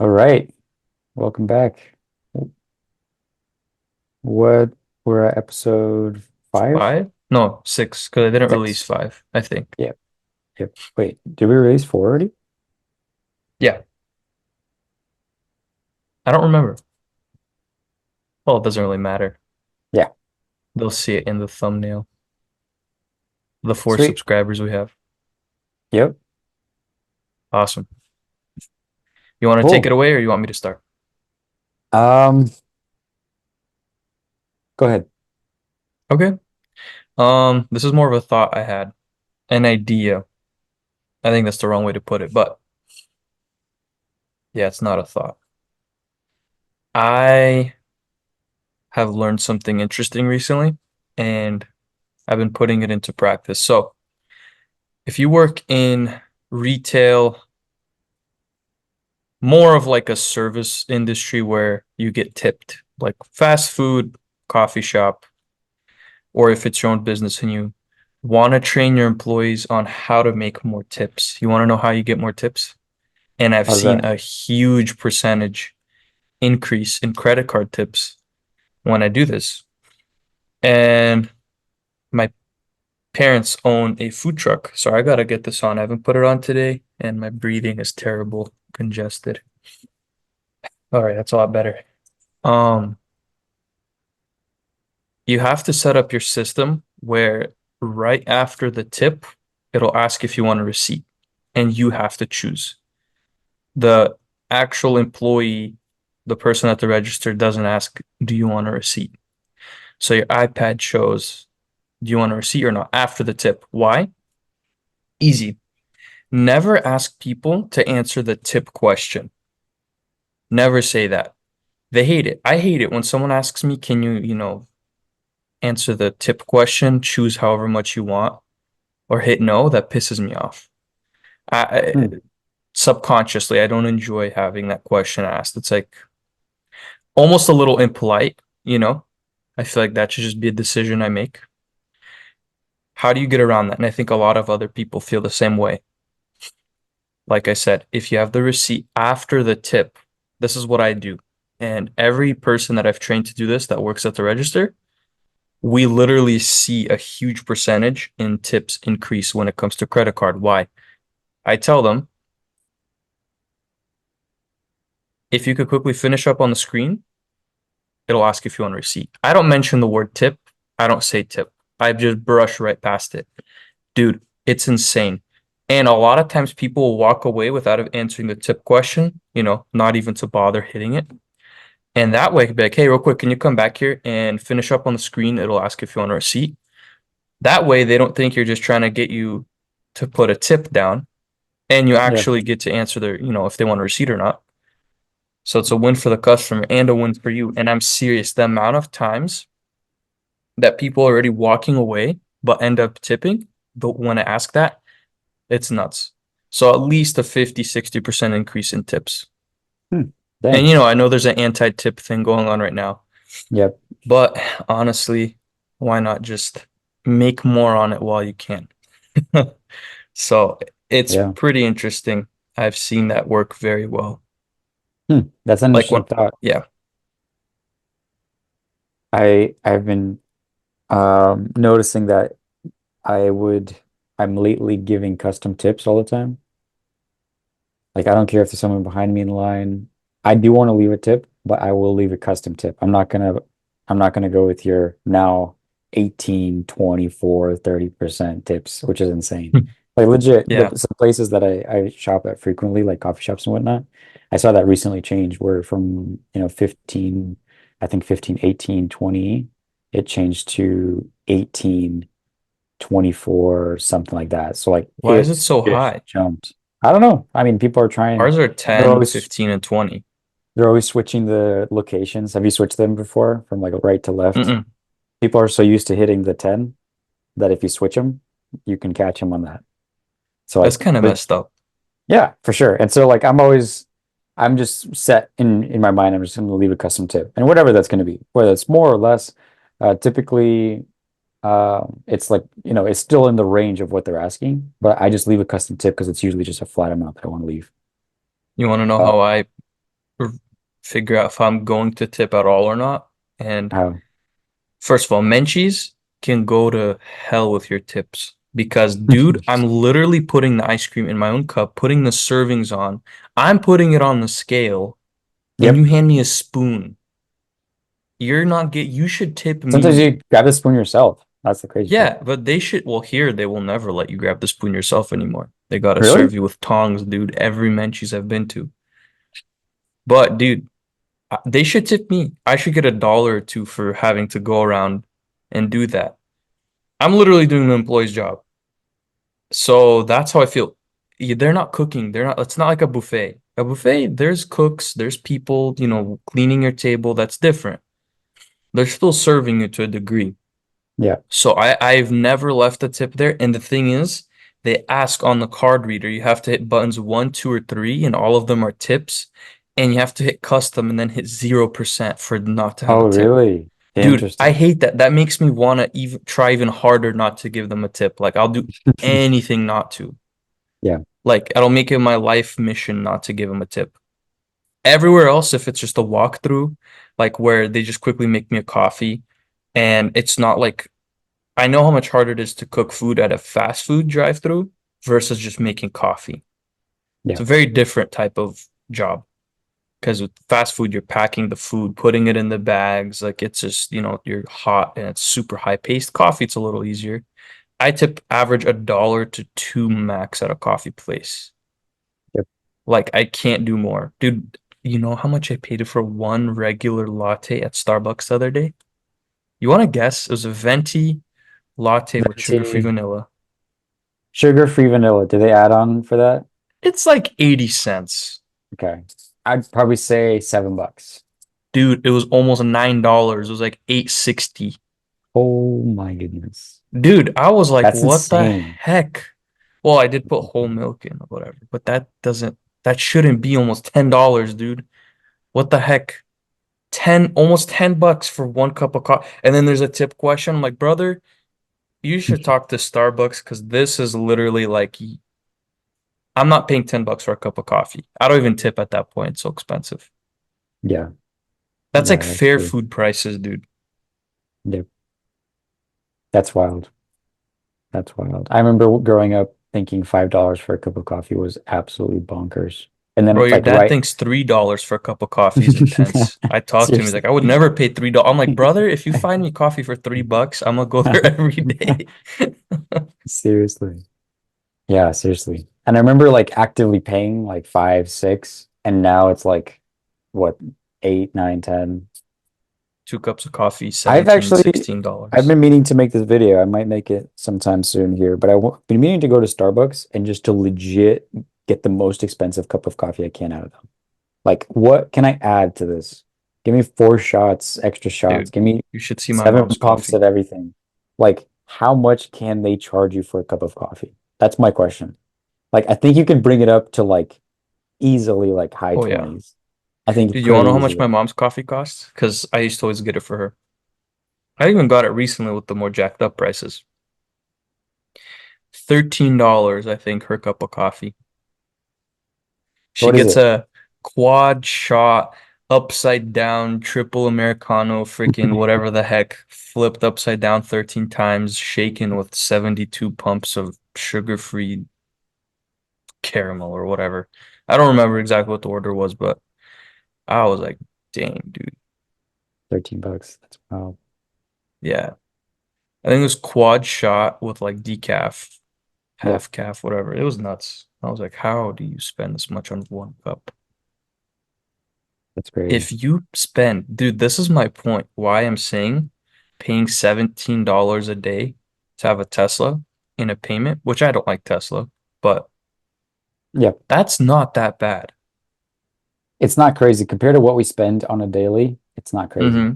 All right, welcome back. What we're at episode five, Five? No, six, because I didn't release six. five, I think. Yep, yep. Wait, did we release four already? Yeah, I don't remember. Well, it doesn't really matter. Yeah, They'll see it in the thumbnail. The four sweet. subscribers we have. Yep, Awesome. You want to take it cool. away or you want me to start? Um, Go ahead. Okay. This is more of a thought I had, an idea. I think that's the wrong way to put it, but yeah, it's not a thought. I have learned something interesting recently, and I've been putting it into practice. So, if you work in retail, more of like a service industry where you get tipped, like fast food, coffee shop, or if it's your own business and you want to train your employees on how to make more tips. You want to know how you get more tips? And I've How's seen that? a huge percentage increase in credit card tips when I do this. And my parents own a food truck, so I gotta get this on. I haven't put it on today, and my breathing is terrible, congested. All right, that's a lot better. Um, You have to set up your system where right after the tip, it'll ask if you want a receipt, and you have to choose. The actual employee, the person at the register, doesn't ask, do you want a receipt? So your iPad shows, do you want a receipt or not after the tip? Why? Easy. Never ask people to answer the tip question. Never say that. They hate it. I hate it when someone asks me, can you answer the tip question, choose however much you want, or hit no. That pisses me off. I Hmm. subconsciously I don't enjoy having that question asked. It's like almost a little impolite. I feel like that should just be a decision I make. How do you get around that? And I think a lot of other people feel the same way. Like I said, if you have the receipt after the tip, this is what I do. And every person that I've trained to do this that works at the register, we literally see a huge percentage in tips increase when it comes to credit card. Why? I tell them, if you could quickly finish up on the screen, it'll ask if you want a receipt. I don't mention the word tip. I don't say tip. I just brush right past it. Dude, it's insane. And a lot of times people will walk away without answering the tip question, not even to bother hitting it. And that way, I could be like, hey, real quick, can you come back here and finish up on the screen? It'll ask if you want a receipt. That way, they don't think you're just trying to get you to put a tip down and you Yeah, actually get to answer if they want a receipt or not. So it's a win for the customer and a win for you. And I'm serious, the amount of times that people are already walking away but end up tipping, but when I ask that, it's nuts. So at least a 50-60% increase in tips. hmm. And Dang. I know there's an anti-tip thing going on right now, Yep. but honestly, why not just make more on it while you can? So it's Yeah. pretty interesting. I've seen that work very well. That's an Like interesting when, thought. yeah. I've been noticing that I would I'm lately giving custom tips all the time. Like I don't care if there's someone behind me in line. I do want to leave a tip, but I will leave a custom tip. I'm not gonna go with your now 18, 24, 30% tips, which is insane. Like legit, Yeah. some places that I shop at frequently, like coffee shops and whatnot, I saw that recently change where from, 15, I think 15, 18, 20, it changed to 18, 24, something like that. So like Why is it it's so just high? jumped. I don't know. I mean, people are trying, Ours are they're 10, always 15, and 20. they're always switching the locations. Have you switched them before from like right to left? Mm-mm. People are so used to hitting the 10 that if you switch them, you can catch them on that. So That's like, kind of but messed up. yeah, for sure. And so like I'm just set in my mind. I'm just going to leave a custom tip and whatever that's going to be, whether it's more or less. Typically, it's like, it's still in the range of what they're asking, but I just leave a custom tip because it's usually just a flat amount that I want to leave. You want to know Uh, how I figure out if I'm going to tip at all or not. And How? first of all, Menchie's can go to hell with your tips because, dude, I'm literally putting the ice cream in my own cup, putting the servings on. I'm putting it on the scale, and you Yep. hand me a spoon. You're not get. You should tip Sometimes me. you grab the spoon yourself. That's the crazy part. Yeah, but they should. Well, here they will never let you grab the spoon yourself anymore. They gotta Really? serve you with tongs, dude. Every Menchie's I've been to. But dude, they should tip me. I should get $1 or two for having to go around and do that. I'm literally doing the employee's job. So that's how I feel. They're not cooking. They're not, it's not like a buffet. A buffet, there's cooks, there's people, cleaning your table. That's different. They're still serving you to a degree. Yeah. So I've never left a tip there. And the thing is, they ask on the card reader, you have to hit buttons one, two, or three, and all of them are tips. And you have to hit custom and then hit 0% for not to have a Oh, tip. really? Dude, I Interesting. hate that. That makes me want to even try even harder not to give them a tip. Like I'll do anything not to. Yeah. Like it'll make it my life mission not to give them a tip. Everywhere else, if it's just a walkthrough, like where they just quickly make me a coffee, and it's not like I know how much harder it is to cook food at a fast food drive-through versus just making coffee. It's Yeah. a very different type of job because with fast food, you're packing the food, putting it in the bags, like it's just, you're hot and it's super high paced. Coffee, it's a little easier. I tip average $1 to two max at a coffee place. Yep. Like I can't do more. Dude, you know how much I paid for one regular latte at Starbucks the other day? You want to guess? It was a venti latte with sugar-free Venti, vanilla. sugar-free vanilla. Do they add on for that? It's like 80 cents. Okay. I'd probably say $7. Dude, it was almost $9. It was like 8.60. Oh my goodness. Dude, I was like, That's what the insane. heck? Well, I did put whole milk in or whatever, but that shouldn't be almost $10, dude. What the heck? 10, almost $10 for one cup of coffee. And then there's a tip question. I'm like, brother, you should talk to Starbucks because this is literally like, I'm not paying $10 for a cup of coffee. I don't even tip at that point. It's so expensive. Yeah. That's like Yeah, that's fair true. food prices, dude. Yep. That's wild. That's wild. I remember growing up thinking $5 for a cup of coffee was absolutely bonkers. And then Bro, it's your like dad right. thinks $3 for a cup of coffee is intense. I talked to him. He's Seriously. like, I would never pay $3. I'm like, brother, if you find me coffee for $3, I'm gonna go there every day. Seriously. Yeah, seriously. And I remember like actively paying like five, six, and now it's like what, eight, nine, 10. 2 cups of coffee, I've 17, actually I've $16. been meaning to make this video. I might make it sometime soon here, but I've been meaning to go to Starbucks and just to legit get the most expensive cup of coffee I can out of them. Like, what can I add to this? Give me four shots, extra shots. Dude, Give me you should see my seven mom's pumps coffee. of everything. Like, how much can they charge you for a cup of coffee? That's my question. Like, I think you can bring it up to like easily like high Oh yeah. 20s. I think Dude, you wanna pretty know how much easily. my mom's coffee costs? Because I used to always get it for her. I even got it recently with the more jacked up prices. $13, I think, her cup of coffee. She What is gets it? a quad shot, upside down, triple Americano, freaking whatever the heck, flipped upside down 13 times, shaken with 72 pumps of sugar-free caramel or whatever. I don't remember exactly what the order was, but I was like, dang, dude. $13. That's wow. Yeah. I think it was quad shot with like decaf, Yep, half calf, whatever. It was nuts. I was like, how do you spend this much on one cup? that's crazy. If you spend, dude, this is my point. Why I'm saying paying $17 a day to have a Tesla in a payment, which I don't like Tesla, but Yep. that's not that bad. It's not crazy compared to what we spend on a daily. It's not crazy. Hmm.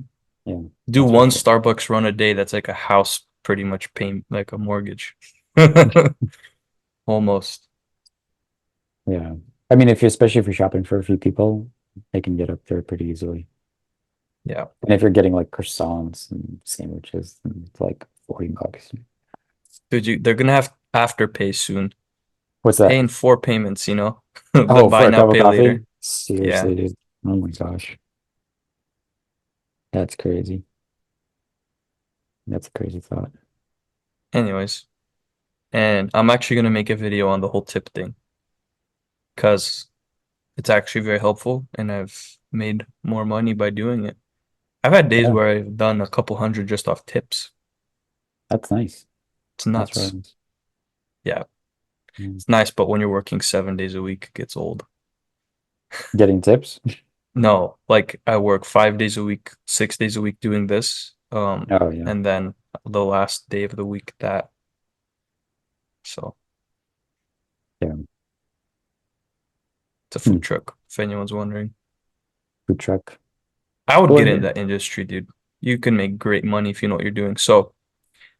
Yeah, Do that's for one sure. Starbucks run a day, that's like a house pretty much paying like a mortgage. Almost. Yeah. I mean, if you especially if you're shopping for a few people, they can get up there pretty easily. Yeah. And if you're getting like croissants and sandwiches, then it's like $40. Dude, they're gonna have Afterpay soon. What's Pay that? in four payments, the Oh, buy for a now, cup of pay coffee? later. Yeah. Seriously, dude. Oh my gosh. That's crazy. That's a crazy thought. Anyways, and I'm actually gonna make a video on the whole tip thing because it's actually very helpful and I've made more money by doing it. I've had days Yeah, where I've done a couple hundred just off tips. that's nice. It's That's really nuts. nice. Yeah, Mm. it's nice, but when you're working 7 days a week, it gets old. Getting tips? No, like I work 5 days a week, 6 days a week doing this. Oh yeah. And then the last day of the week that. So Yeah. it's a Hmm. food truck, if anyone's wondering. Food truck. I would Well, get in that industry, dude. You can make great money if you know what you're doing. So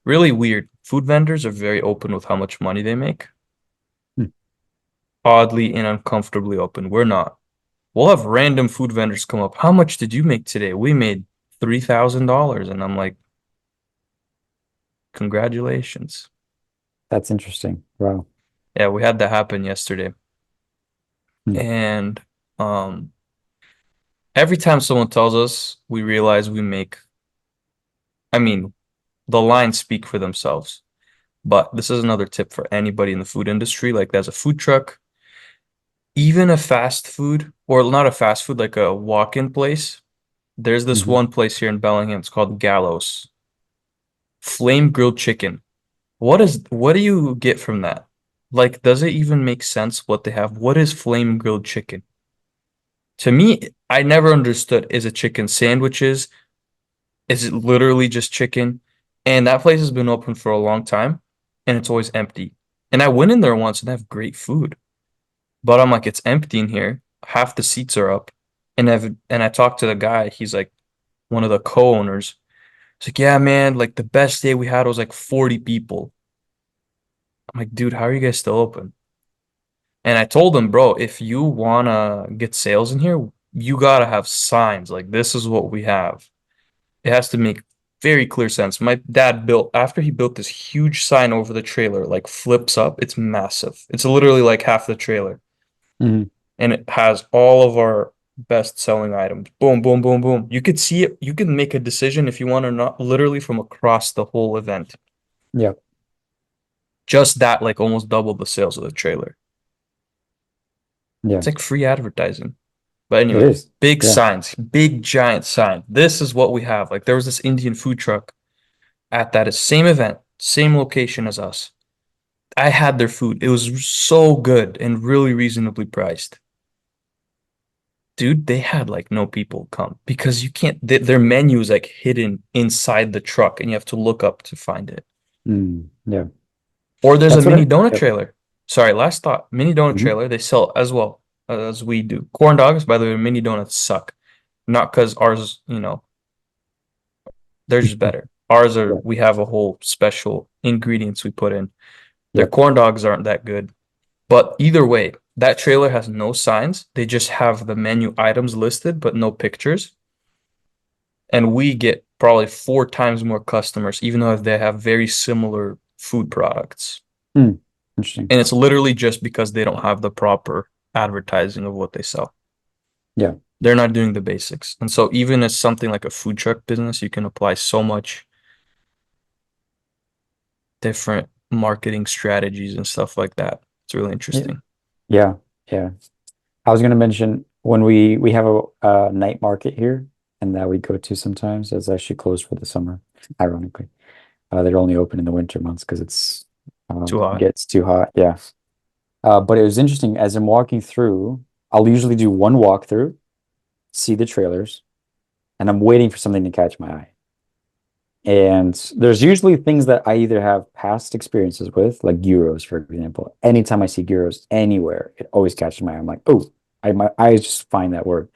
really weird. Food vendors are very open with how much money they make. hmm, Oddly and uncomfortably open. We're not. We'll have random food vendors come up. How much did you make today? We made $3,000. And I'm like, congratulations. that's interesting. Wow. Yeah, we had that happen yesterday. Hmm. And um every time someone tells us, we realize we make, I mean, the lines speak for themselves. But this is another tip for anybody in the food industry. Like there's a food truck, even a fast food, or not a fast food, like a walk-in place. There's this Hmm. one place here in Bellingham. It's called Gallows. Flame grilled chicken. What do you get from that? Like, does it even make sense what they have? What is flame grilled chicken? To me, I never understood. Is it chicken sandwiches? Is it literally just chicken? And that place has been open for a long time and it's always empty. And I went in there once and they have great food. But I'm like, it's empty in here. Half the seats are up. And I talked to the guy, he's like one of the co-owners. He's like, yeah, man, like the best day we had was like 40 people. I'm like, dude, how are you guys still open? And I told him, bro, if you wanna get sales in here, you gotta have signs. Like this is what we have. It has to make very clear sense. My dad built, after he built this huge sign over the trailer, like flips up. It's massive. It's literally like half the trailer. Hmm. And it has all of our best selling items. Boom, boom, boom, boom. You could see it. You can make a decision if you want or not, literally from across the whole event. Yeah. Just that, like almost doubled the sales of the trailer. Yeah. It's like free advertising. But It anyway, is. big Yeah. signs, big giant sign. This is what we have. Like there was this Indian food truck at that same event, same location as us. I had their food. It was so good and really reasonably priced. Dude, they had like no people come because you can't, their menu is like hidden inside the truck and you have to look up to find it. Mm. Yeah. Or there's a That's what mini I. donut Yep. trailer. Sorry, last thought. Mini donut Mhm. trailer, they sell as well as we do. Corn dogs, by the way, mini donuts suck. Not because ours, they're just better. Ours are, Yeah. we have a whole special ingredients we put in. Their Yep. corn dogs aren't that good. But either way, that trailer has no signs. They just have the menu items listed, but no pictures. And we get probably 4 times more customers, even though they have very similar food products. Mm. Interesting. And it's literally just because they don't have the proper advertising of what they sell. Yeah. They're not doing the basics. And so even as something like a food truck business, you can apply so much different marketing strategies and stuff like that. It's really Yeah. interesting. Yeah. Yeah. I was going to mention when we have a night market here, and that we go to sometimes. It's actually closed for the summer, ironically. They're only open in the winter months because Too it hot. gets too hot. Yeah. But it was interesting as I'm walking through. I'll usually do one walkthrough, see the trailers, and I'm waiting for something to catch my eye. And there's usually things that I either have past experiences with, like gyros, for example. Anytime I see gyros anywhere, it always catches my eye. I'm like, oh, my eyes just find that word.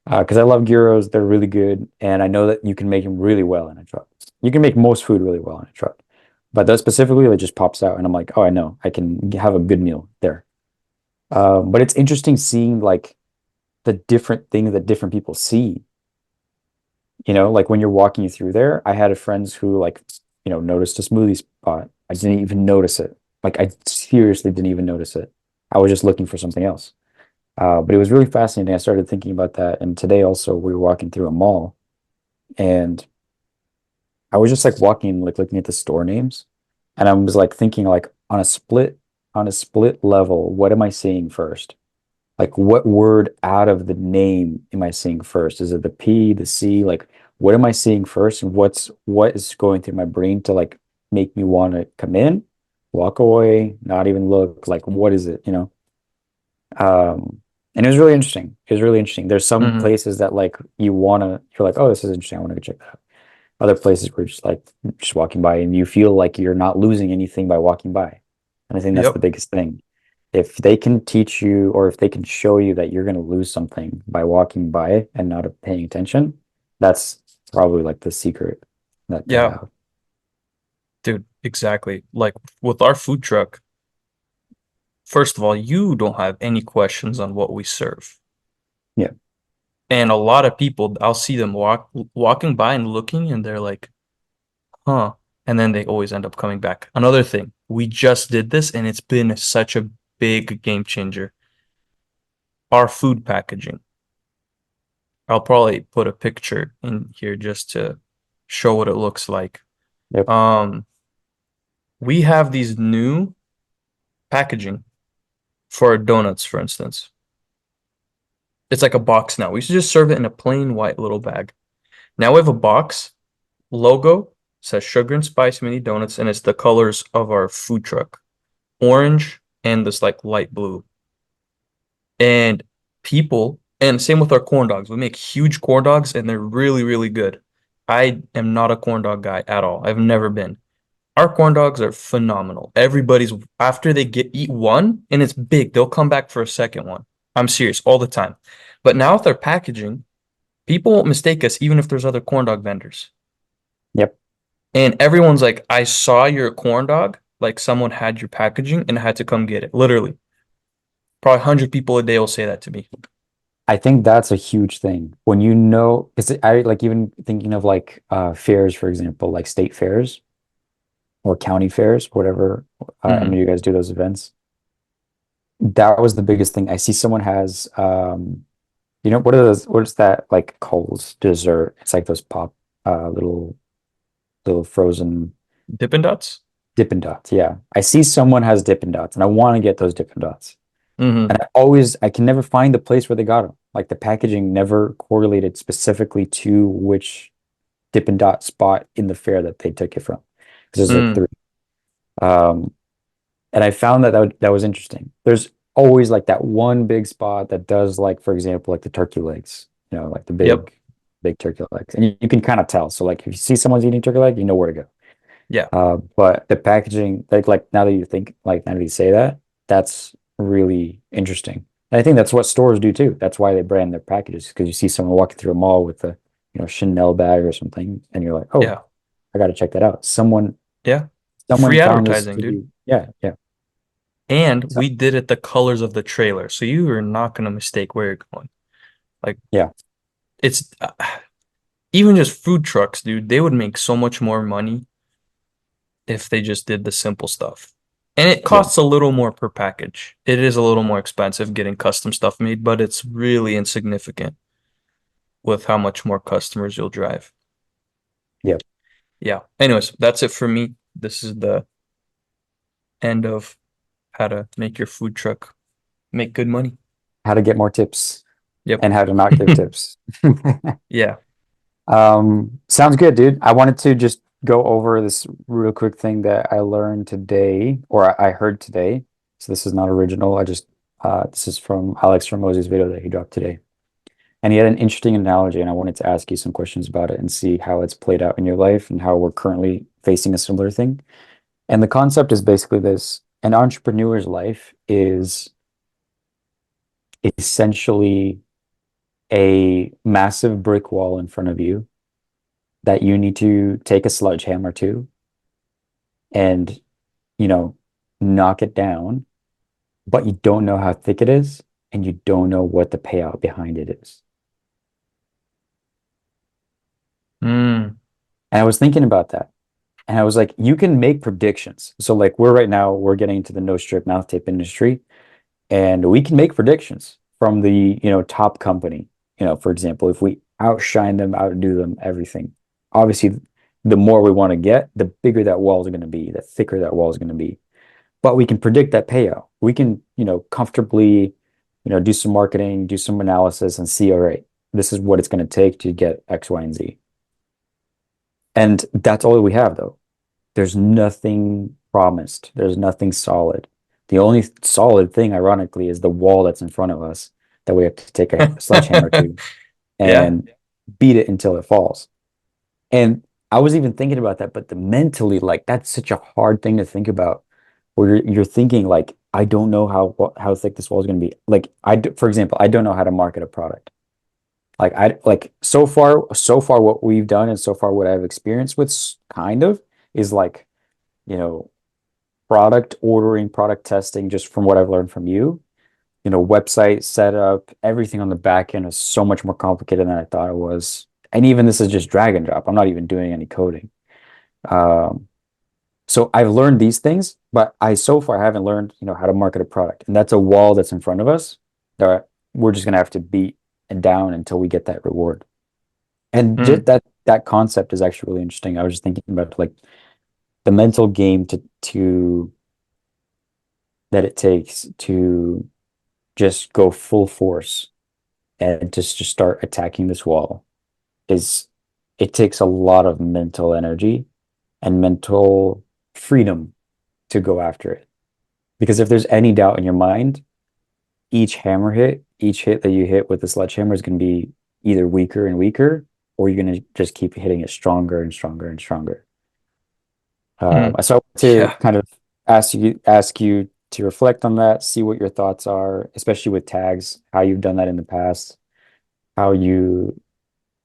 Because I love gyros, they're really good, and I know that you can make them really well in a truck. You can make most food really well in a truck, but that specifically, it just pops out, and I'm like, oh, I know, I can have a good meal there. But it's interesting seeing like the different things that different people see. Like when you're walking through there, I had a friends who like, noticed a smoothie spot. I didn't even notice it. Like I seriously didn't even notice it. I was just looking for something else. But it was really fascinating. I started thinking about that. And today also we were walking through a mall and I was just like walking, like looking at the store names. And I was like thinking like on a split level, what am I seeing first? Like what word out of the name am I seeing first? Is it the P, the C? Like what am I seeing first? And what is going through my brain to like make me want to come in, walk away, not even look? Like what is it, you know? And it was really interesting. It was really interesting. There's some Hmm. places that like you're like, oh, this is interesting. I want to go check that out. Other places where just like just walking by and you feel like you're not losing anything by walking by. And I think that's the Yep. biggest thing. If they can teach you or if they can show you that you're going to lose something by walking by and not paying attention, that's probably like the secret that they Yeah, have. dude, exactly. Like with our food truck, first of all, you don't have any questions on what we serve. Yeah. And a lot of people, I'll see them walking by and looking, and they're like, huh. And then they always end up coming back. Another thing, we just did this, and it's been such a big game changer. Our food packaging. I'll probably put a picture in here just to show what it looks like. Yep. Um, we have these new packaging for our donuts, for instance. It's like a box now. We used to just serve it in a plain white little bag. Now we have a box logo, says Sugar and Spice Mini Donuts, and it's the colors of our food truck, orange and this like light blue. And people, and same with our corn dogs. We make huge corn dogs and they're really, really good. I am not a corn dog guy at all. I've never been. Our corn dogs are phenomenal. Everybody's after they get eat one and it's big, they'll come back for a second one. I'm serious all the time. But now with their packaging, people won't mistake us even if there's other corn dog vendors. Yep. And everyone's like, I saw your corn dog, like someone had your packaging and had to come get it. Literally. Probably 100 people a day will say that to me. I think that's a huge thing. When you know, because I like even thinking of like fairs, for example, like state fairs or county fairs, whatever. I know Hmm. you guys do those events. That was the biggest thing. I see someone has you know, what are those, what's that like Coles dessert? It's like those pop little frozen Dippin' Dots? Dippin' Dots. Yeah. I see someone has Dippin' Dots and I want to get those Dippin' Dots. Hmm. And I can never find the place where they got them. Like the packaging never correlated specifically to which Dippin' Dot spot in the fair that they took it from. Because there's like Mm. three. Um, and I found that was interesting. There's always like that one big spot that does like, for example, like the turkey legs, you know, like the Yep. big turkey legs. And you can kind of tell. So like if you see someone's eating turkey leg, you know where to go. Yeah. But the packaging, like now that you think, like now that you say that, that's really interesting. And I think that's what stores do too. That's why they brand their packages because you see someone walking through a mall with a, you know, Chanel bag or something, and you're like, oh, Yeah. I got to check that out. Yeah. Someone Free found this advertising, to dude. be, yeah, yeah. And So, we did it the colors of the trailer. So you are not going to mistake where you're going. Like yeah, it's even just food trucks, dude. They would make so much more money if they just did the simple stuff. And it yeah, costs a little more per package. It is a little more expensive getting custom stuff made, but it's really insignificant with how much more customers you'll drive. yeah. Yeah. Anyways, that's it for me. This is the end of how to make your food truck make good money. How to get more tips Yep. and how to not give tips. Yeah. Sounds good, dude. I wanted to just go over this real quick thing that I learned today, or I heard today. So this is not original. This is from Alex Ramos's video that he dropped today. And he had an interesting analogy, and I wanted to ask you some questions about it and see how it's played out in your life and how we're currently facing a similar thing. And the concept is basically this: an entrepreneur's life is essentially a massive brick wall in front of you that you need to take a sledgehammer to and, you know, knock it down, but you don't know how thick it is and you don't know what the payout behind it is. Mm. And I was thinking about that. And I was like, you can make predictions. So like we're right now, we're getting into the no strip mouth tape industry and we can make predictions. from the, top company. For example, if we outshine them, outdo them, everything. Obviously, the more we want to get, the bigger that wall is going to be, the thicker that wall is going to be. But we can predict that payout. We can, comfortably, do some marketing, do some analysis and see, all right, this is what it's going to take to get X, Y, and Z. And that's all we have though. There's nothing promised. There's nothing solid. The only solid thing, ironically, is the wall that's in front of us that we have to take a sledgehammer to Yeah. and beat it until it falls. And I was even thinking about that, but the mentally, like that's such a hard thing to think about, where you're thinking like, I don't know how thick this wall is going to be. Like for example, I don't know how to market a product. Like so far what we've done and so far what I've experienced with kind of is like, you know, product ordering, product testing, just from what I've learned from you. Website setup, everything on the back end is so much more complicated than I thought it was. And even this is just drag and drop. I'm not even doing any coding. Um, so I've learned these things, but I so far haven't learned, how to market a product. And that's a wall that's in front of us that we're just gonna have to beat and down until we get that reward. And just Mm, that concept is actually really interesting. I was just thinking about like the mental game to that it takes to just go full force and just start attacking this wall is it takes a lot of mental energy and mental freedom to go after it. Because if there's any doubt in your mind, each hit that you hit with the sledgehammer is going to be either weaker and weaker, or you're going to just keep hitting it stronger and stronger and stronger. mm. So I want to Yeah. kind of ask you to reflect on that, see what your thoughts are, especially with tags, how you've done that in the past, how you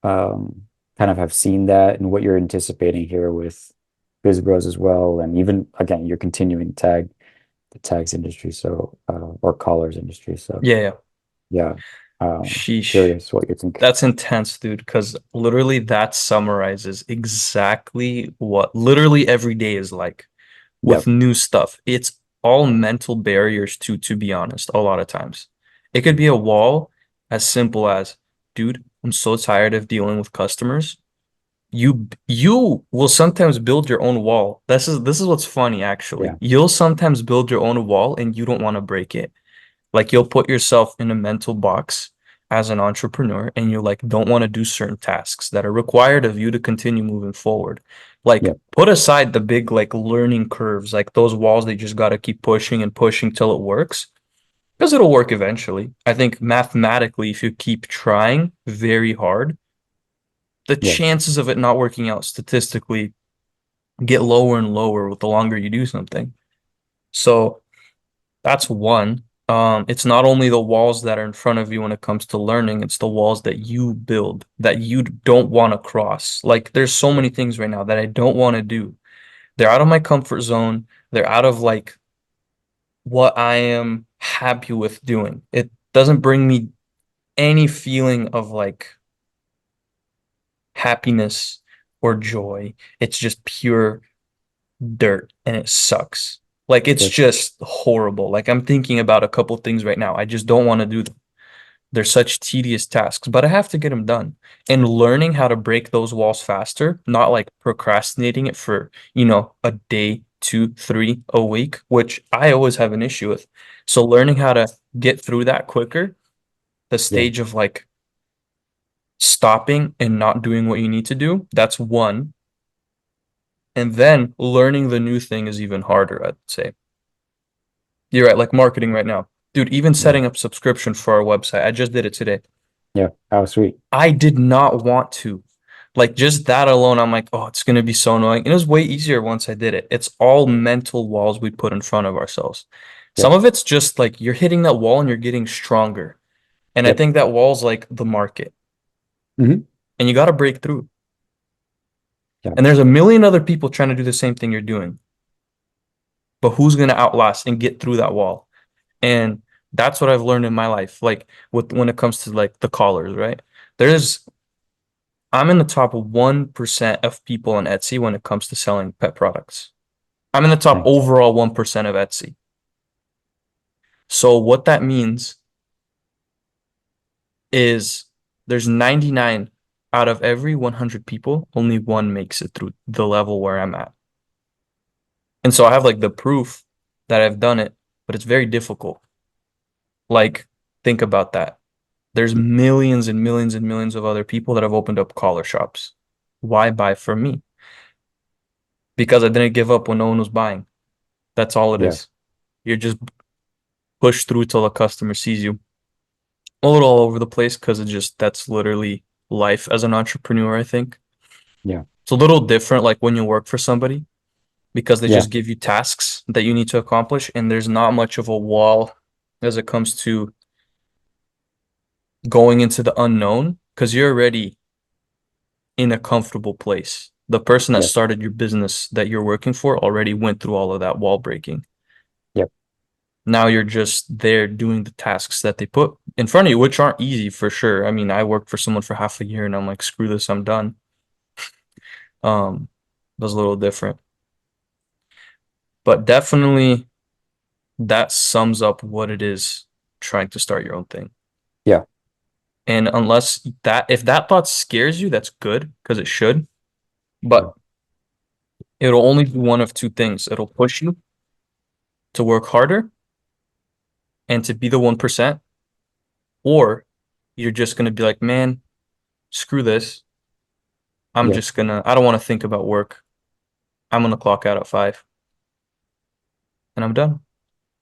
um, kind of have seen that, and what you're anticipating here with Biz Bros as well, and even again, you're continuing the tags industry, so or collars industry. So Yeah, yeah. yeah, Sheesh. curious what you think. That's intense, dude, because literally that summarizes exactly what literally every day is like Yeah, with new stuff. It's all mental barriers to be honest, a lot of times. It could be a wall as simple as, dude, I'm so tired of dealing with customers. You will sometimes build your own wall. This is what's funny, actually. yeah, You'll sometimes build your own wall and you don't want to break it. Like you'll put yourself in a mental box as an entrepreneur and you like don't want to do certain tasks that are required of you to continue moving forward. Like yeah, put aside the big like learning curves, like those walls that you just got to keep pushing and pushing till it works. Because it'll work eventually. I think mathematically, if you keep trying very hard, the yeah, chances of it not working out statistically get lower and lower with the longer you do something. So that's one. It's not only the walls that are in front of you when it comes to learning, it's the walls that you build that you don't want to cross. Like there's so yeah, many things right now that I don't want to do. They're out of my comfort zone. They're out of like what I am happy with doing. It doesn't bring me any feeling of like happiness or joy. It's just pure dirt and it sucks. Like it's yeah, just horrible. Like I'm thinking about a couple things right now. I just don't want to do them. They're such tedious tasks, but I have to get them done. And learning how to break those walls faster, not like procrastinating it for, a day, two, three, a week, which I always have an issue with. So learning how to get through that quicker, the yeah. stage of like stopping and not doing what you need to do, that's one. And then learning the new thing is even harder, I'd say. You're right, like marketing right now. Dude, even Yeah. setting up subscription for our website. I just did it today. Yeah. How sweet. I did not want to. Like just that alone, I'm like, oh, it's gonna be so annoying. And it was way easier once I did it. It's all mental walls we put in front of ourselves. Some Yep. of it's just like you're hitting that wall and you're getting stronger. And I Yep. think that wall's like the market. Hmm. And you gotta break through. Yeah. And there's a million other people trying to do the same thing you're doing. But who's gonna outlast and get through that wall? And that's what I've learned in my life. Like with when it comes to like the callers, right? There's I'm in the top 1% of people on Etsy when it comes to selling pet products. I'm in the top Nice. overall 1% of Etsy. So what that means is there's 99 out of every 100 people, only one makes it through the level where I'm at. And so I have like the proof that I've done it, but it's very difficult. Like, think about that. There's millions and millions and millions of other people that have opened up collar shops. Why buy from me? Because I didn't give up when no one was buying. That's all it Yeah. is. You're just pushed through till a customer sees you. A little all over the place because it just that's literally life as an entrepreneur, I think. Yeah. It's a little different like when you work for somebody because they Yeah. just give you tasks that you need to accomplish and there's not much of a wall as it comes to going into the unknown because you're already in a comfortable place. The person that Yeah. started your business that you're working for already went through all of that wall breaking. Yeah. Now you're just there doing the tasks that they put in front of you, which aren't easy for sure. I mean, I worked for someone for half a year and I'm like, screw this, I'm done. Um, that's a little different. But definitely that sums up what it is trying to start your own thing. Yeah. And unless that, if that thought scares you, that's good because it should. Sure. But it'll only do one of two things. It'll push you to work harder and to be the 1%, or you're just going to be like, man, screw this. Yeah. I don't want to think about work. I'm going to clock out at 5 and I'm done.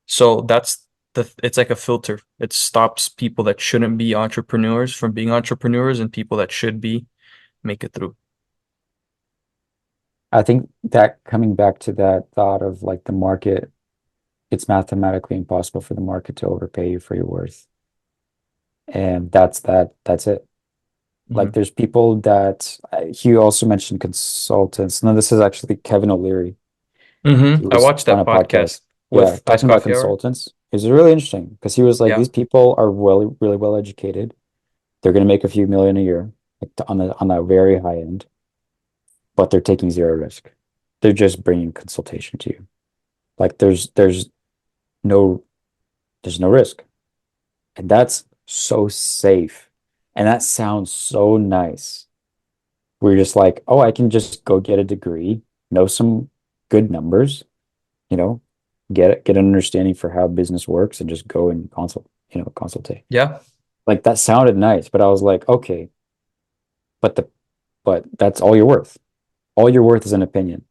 So it's like a filter. It stops people that shouldn't be entrepreneurs from being entrepreneurs and people that should be make it through. I think that coming back to that thought of like the market, it's mathematically impossible for the market to overpay you for your worth. And that's it. Like Mhm. there's people that Hugh also mentioned consultants. No, this is actually Kevin O'Leary. He I was watched on a that podcast podcast. Yeah, with Iced talking about Coffee Hour. consultants. It was really interesting because he was like, Yeah. these people are really well educated. They're going to make a few million a year like, on the very high end, but they're taking zero risk. They're just bringing consultation to you. Like no there's no risk. And that's so safe. And that sounds so nice. We're just like, oh, I can just go get a degree, know some good numbers, you know, get an understanding for how business works and just go and consultate. Yeah. Like that sounded nice, but I was like, okay, but that's all you're worth. All you're worth is an opinion,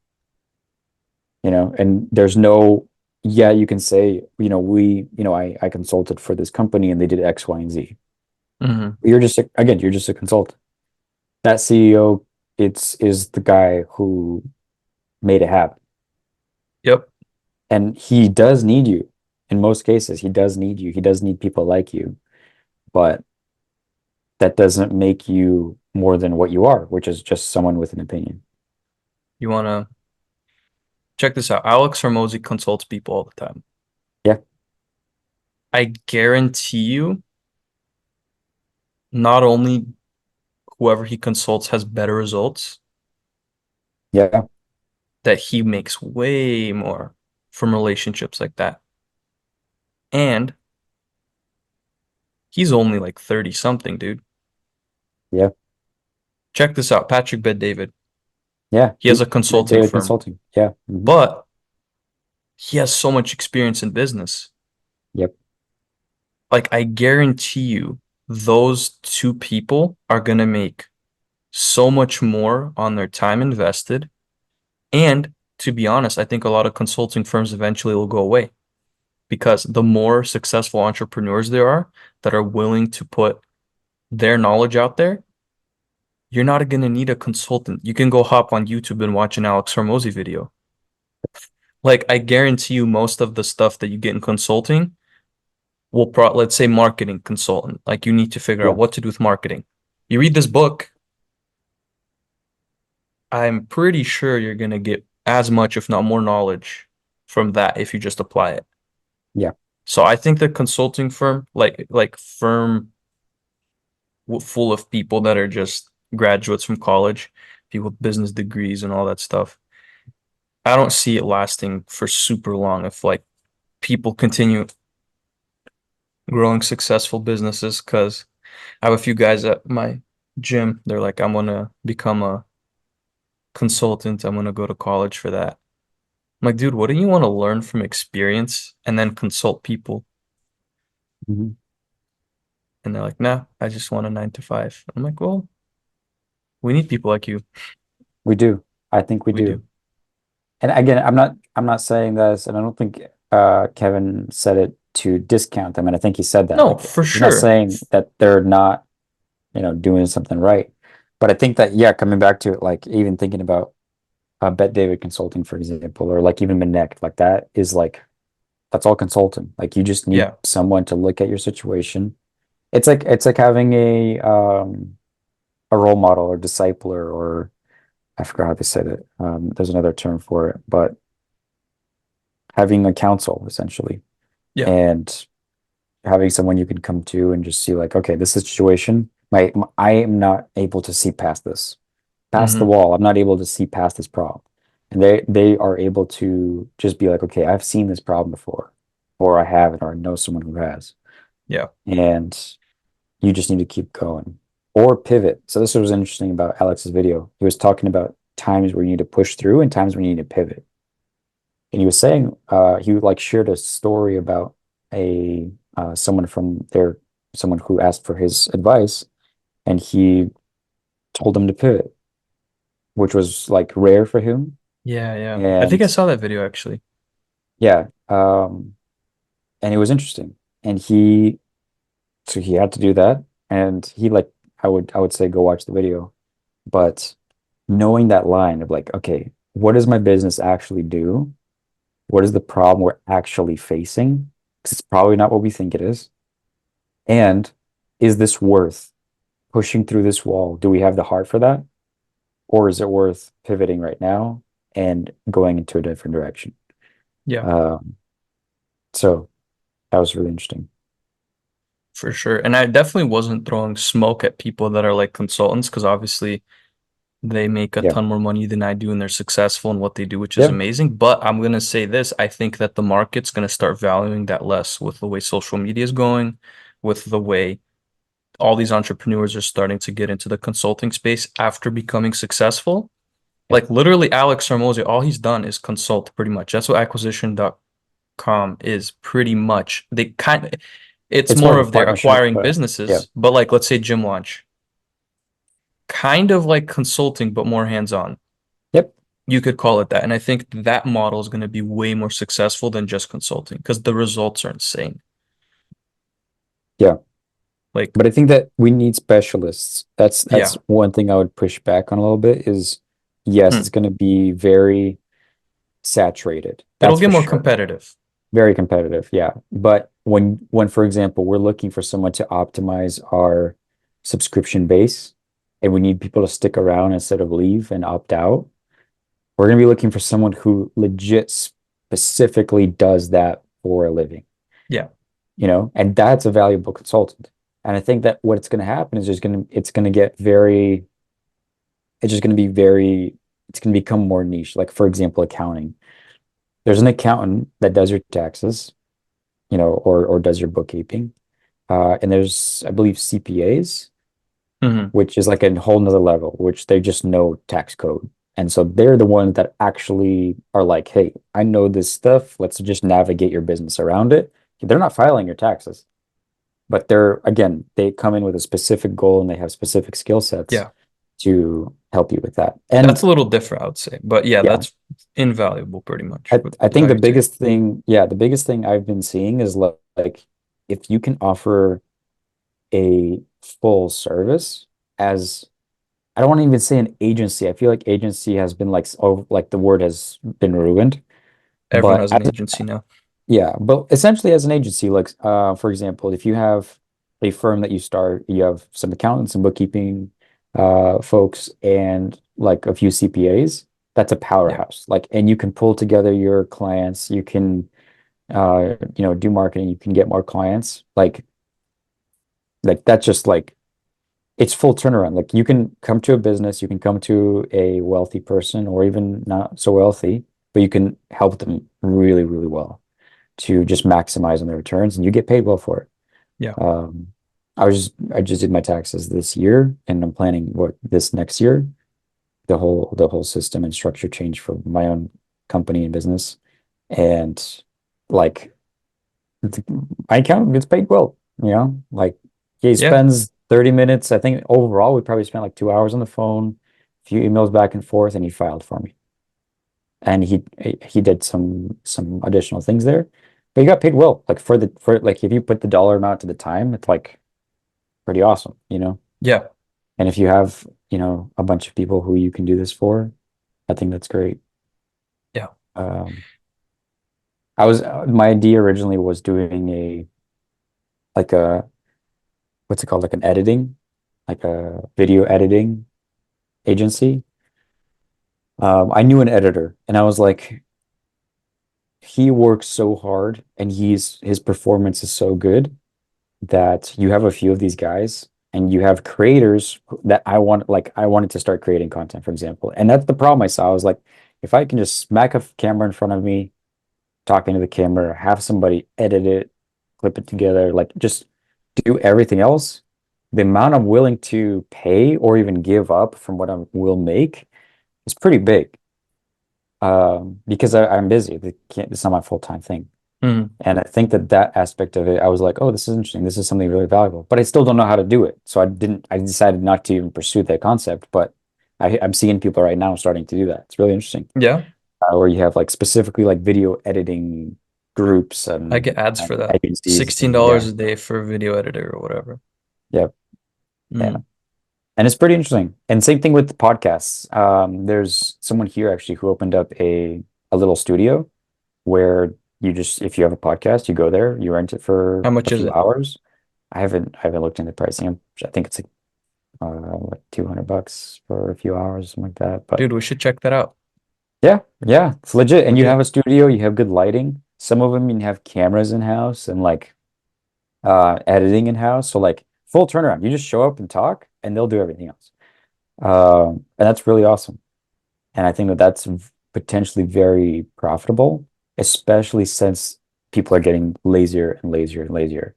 and there's no, yeah, you can say, I consulted for this company and they did X, Y, and Z. hmm You're just a consultant. That CEO, is the guy who made it happen. Yep. And he does need you. In most cases, he does need you. He does need people like you, but that doesn't make you more than what you are, which is just someone with an opinion. You want to check this out. Alex Hormozy consults people all the time. Yeah, I guarantee you, not only whoever he consults has better results, yeah, that he makes way more from relationships like that. And he's only like 30 something, dude. yeah, Check this out. Patrick Bet-David. yeah. He has a consulting David firm, Consulting. Yeah. Hmm. but he has so much experience in business. Yep. Like, I guarantee you, those two people are going to make so much more on their time invested. And to be honest, I think a lot of consulting firms eventually will go away because the more successful entrepreneurs there are that are willing to put their knowledge out there, you're not going to need a consultant. You can go hop on YouTube and watch an Alex Hormozy video. Like, I guarantee you, most of the stuff that you get in consulting will let's say marketing consultant. Like, you need to figure out Yeah. what to do with marketing. You read this book, I'm pretty sure you're going to get as much, if not more, knowledge from that if you just apply it. Yeah. So I think the consulting firm, like firm full of people that are just graduates from college, people with business degrees and all that stuff. I don't see it lasting for super long if like people continue growing successful businesses because I have a few guys at my gym. They're like, I'm gonna become a consultant. I'm gonna go to college for that. I'm like, dude, what do you want to learn from experience and then consult people? Mhm. And they're like, nah, I just want a 9 to 5. I'm like, well, we need people like you. We do. I think we We do. do. And again, I'm not saying this, and I don't think Kevin said it to discount them. And I think he said that. No, Like for he's not sure. saying that they're not, doing something right. But I think that, yeah, coming back to it, like even thinking about Bet David Consulting, for example, or like even Connect, like that is like that's all consulting. Like you just need Yeah. someone to look at your situation. It's like having a role model or discipler, or I forgot how they said it. There's another term for it, but having a counsel essentially, Yeah. and having someone you can come to and just see like, okay, this is a situation. I am not able to see past the Hmm. wall. I'm not able to see past this problem. And they are able to just be like, okay, I've seen this problem before, or I haven't, or I know someone who has. Yeah. And you just need to keep going or pivot. So this was interesting about Alex's video. He was talking about times where you need to push through and times when you need to pivot. And he was saying he like shared a story about a someone from there, someone who asked for his advice, and he told him to pivot, which was like rare for him. Yeah. Yeah. I think And I saw that video actually. yeah, and it was interesting. And he had to do that, and he like I would say go watch the video, but knowing that line of like, okay, what does my business actually do? What is the problem we're actually facing? Because it's probably not what we think it is. And is this worth pushing through this wall? Do we have the heart for that? Or is it worth pivoting right now and going into a different direction? Yeah, Um, so that was really interesting. for sure. And I definitely wasn't throwing smoke at people that are like consultants because obviously they make a Yeah. ton more money than I do and they're successful in what they do, which is Yep. amazing. But I'm gonna say this, I think that the market's gonna start valuing that less with the way social media is going, with the way all these entrepreneurs are starting to get into the consulting space after becoming successful. Yep. Like literally Alex Hormozi, all he's done is consult pretty much. That's what acquisition.com is pretty much. It's It's more more of a of they're partnership, acquiring but yeah. businesses, but like let's say gym launch, kind of like consulting, but more hands-on. Yep. You could call it that. And I think that model is going to be way more successful than just consulting because the results are insane. Yeah. Like, But I think that we need specialists. That's yeah. one thing I would push back on a little bit is yes, Hmm. it's going to be very saturated. It'll That's get for more sure. competitive. Very competitive, yeah. But when for example, we're looking for someone to optimize our subscription base and we need people to stick around instead of leave and opt out, we're going to be looking for someone who legit specifically does that for a living, Yeah. and that's a valuable consultant. And I think that what's going to happen is it's going to get very, it's just going to be very, it's going to become more niche. Like for example, accounting. There's an accountant that does your taxes, or does your bookkeeping. And there's, I believe, CPAs, Hmm. which is like a whole nother level, which they just know tax code. And so they're the ones that actually are like, hey, I know this stuff. Let's just navigate your business around it. They're not filing your taxes, but again, they come in with a specific goal and they have specific skill sets Yeah. to help you with that. That's And a little different, I would say. But yeah, yeah, that's invaluable pretty much I, with I how think the you take it. biggest thing, yeah, the biggest thing I've been seeing is like if you can offer a full service as I don't want to even say an agency. I feel like agency has been like the word has been ruined. Everyone But has an agency now. yeah, but essentially as an agency, like for example, if you have a firm that you start, you have some accountants and bookkeeping folks and like a few CPAs, that's a Yeah. powerhouse. Like, and you can pull together your clients, you can do marketing, you can get more clients. Like that's just like it's full turnaround. Like you can come to a business, you can come to a wealthy person or even not so wealthy, but you can help them really, really well to just maximize on their returns and you get paid well for it. Yeah. Um, I just did my taxes this year, and I'm planning what this next year. The whole system and structure change for my own company and business, and like my accountant gets paid well. Like he Yeah. spends 30 minutes. I think overall we probably spent like 2 hours on the phone, a few emails back and forth, and he filed for me. And he did some additional things there, but he got paid well. Like for like if you put the dollar amount to the time, it's like pretty awesome. Yeah. And if you have, a bunch of people who you can do this for, I think that's great. Yeah. Um, my idea originally was doing like a, what's it called? Like an editing, like a video editing agency. I knew an editor and I was like, he works so hard and his performance is so good that you have a few of these guys and you have creators that I wanted to start creating content, for example. And that's the problem I saw. I was like, if I can just smack a camera in front of me, talking to the camera, have somebody edit it, clip it together, like just do everything else, the amount I'm willing to pay or even give up from what I will make is pretty big. Because I'm busy. It's not my full-time thing. Mhm. And I think that aspect of it, I was like, oh, this is interesting. This is something really valuable. But I still don't know how to do it. So I decided not to even pursue that concept. But I'm seeing people right now starting to do that. It's really interesting. Yeah. Where you have like specifically like video editing groups I and get ads for that. agencies. And $16 yeah, a day for a video editor or whatever. yeah, yeah. Mm. And it's pretty interesting. And same thing with podcasts. There's someone here actually who opened up a little studio where if you have a podcast, you go there, you rent it for How a much is few it? hours. I haven't looked into pricing. I think it's like $200 for a few hours, something like that. But Dude, we should check that out. yeah, yeah, it's legit. And you have Legit. a studio, you have good lighting. Some of them you have cameras in house and like editing in house. So like full turnaround. You just show up and talk, and they'll do everything else. And that's really awesome. And I think that that's potentially very profitable, especially since people are getting lazier and lazier and lazier.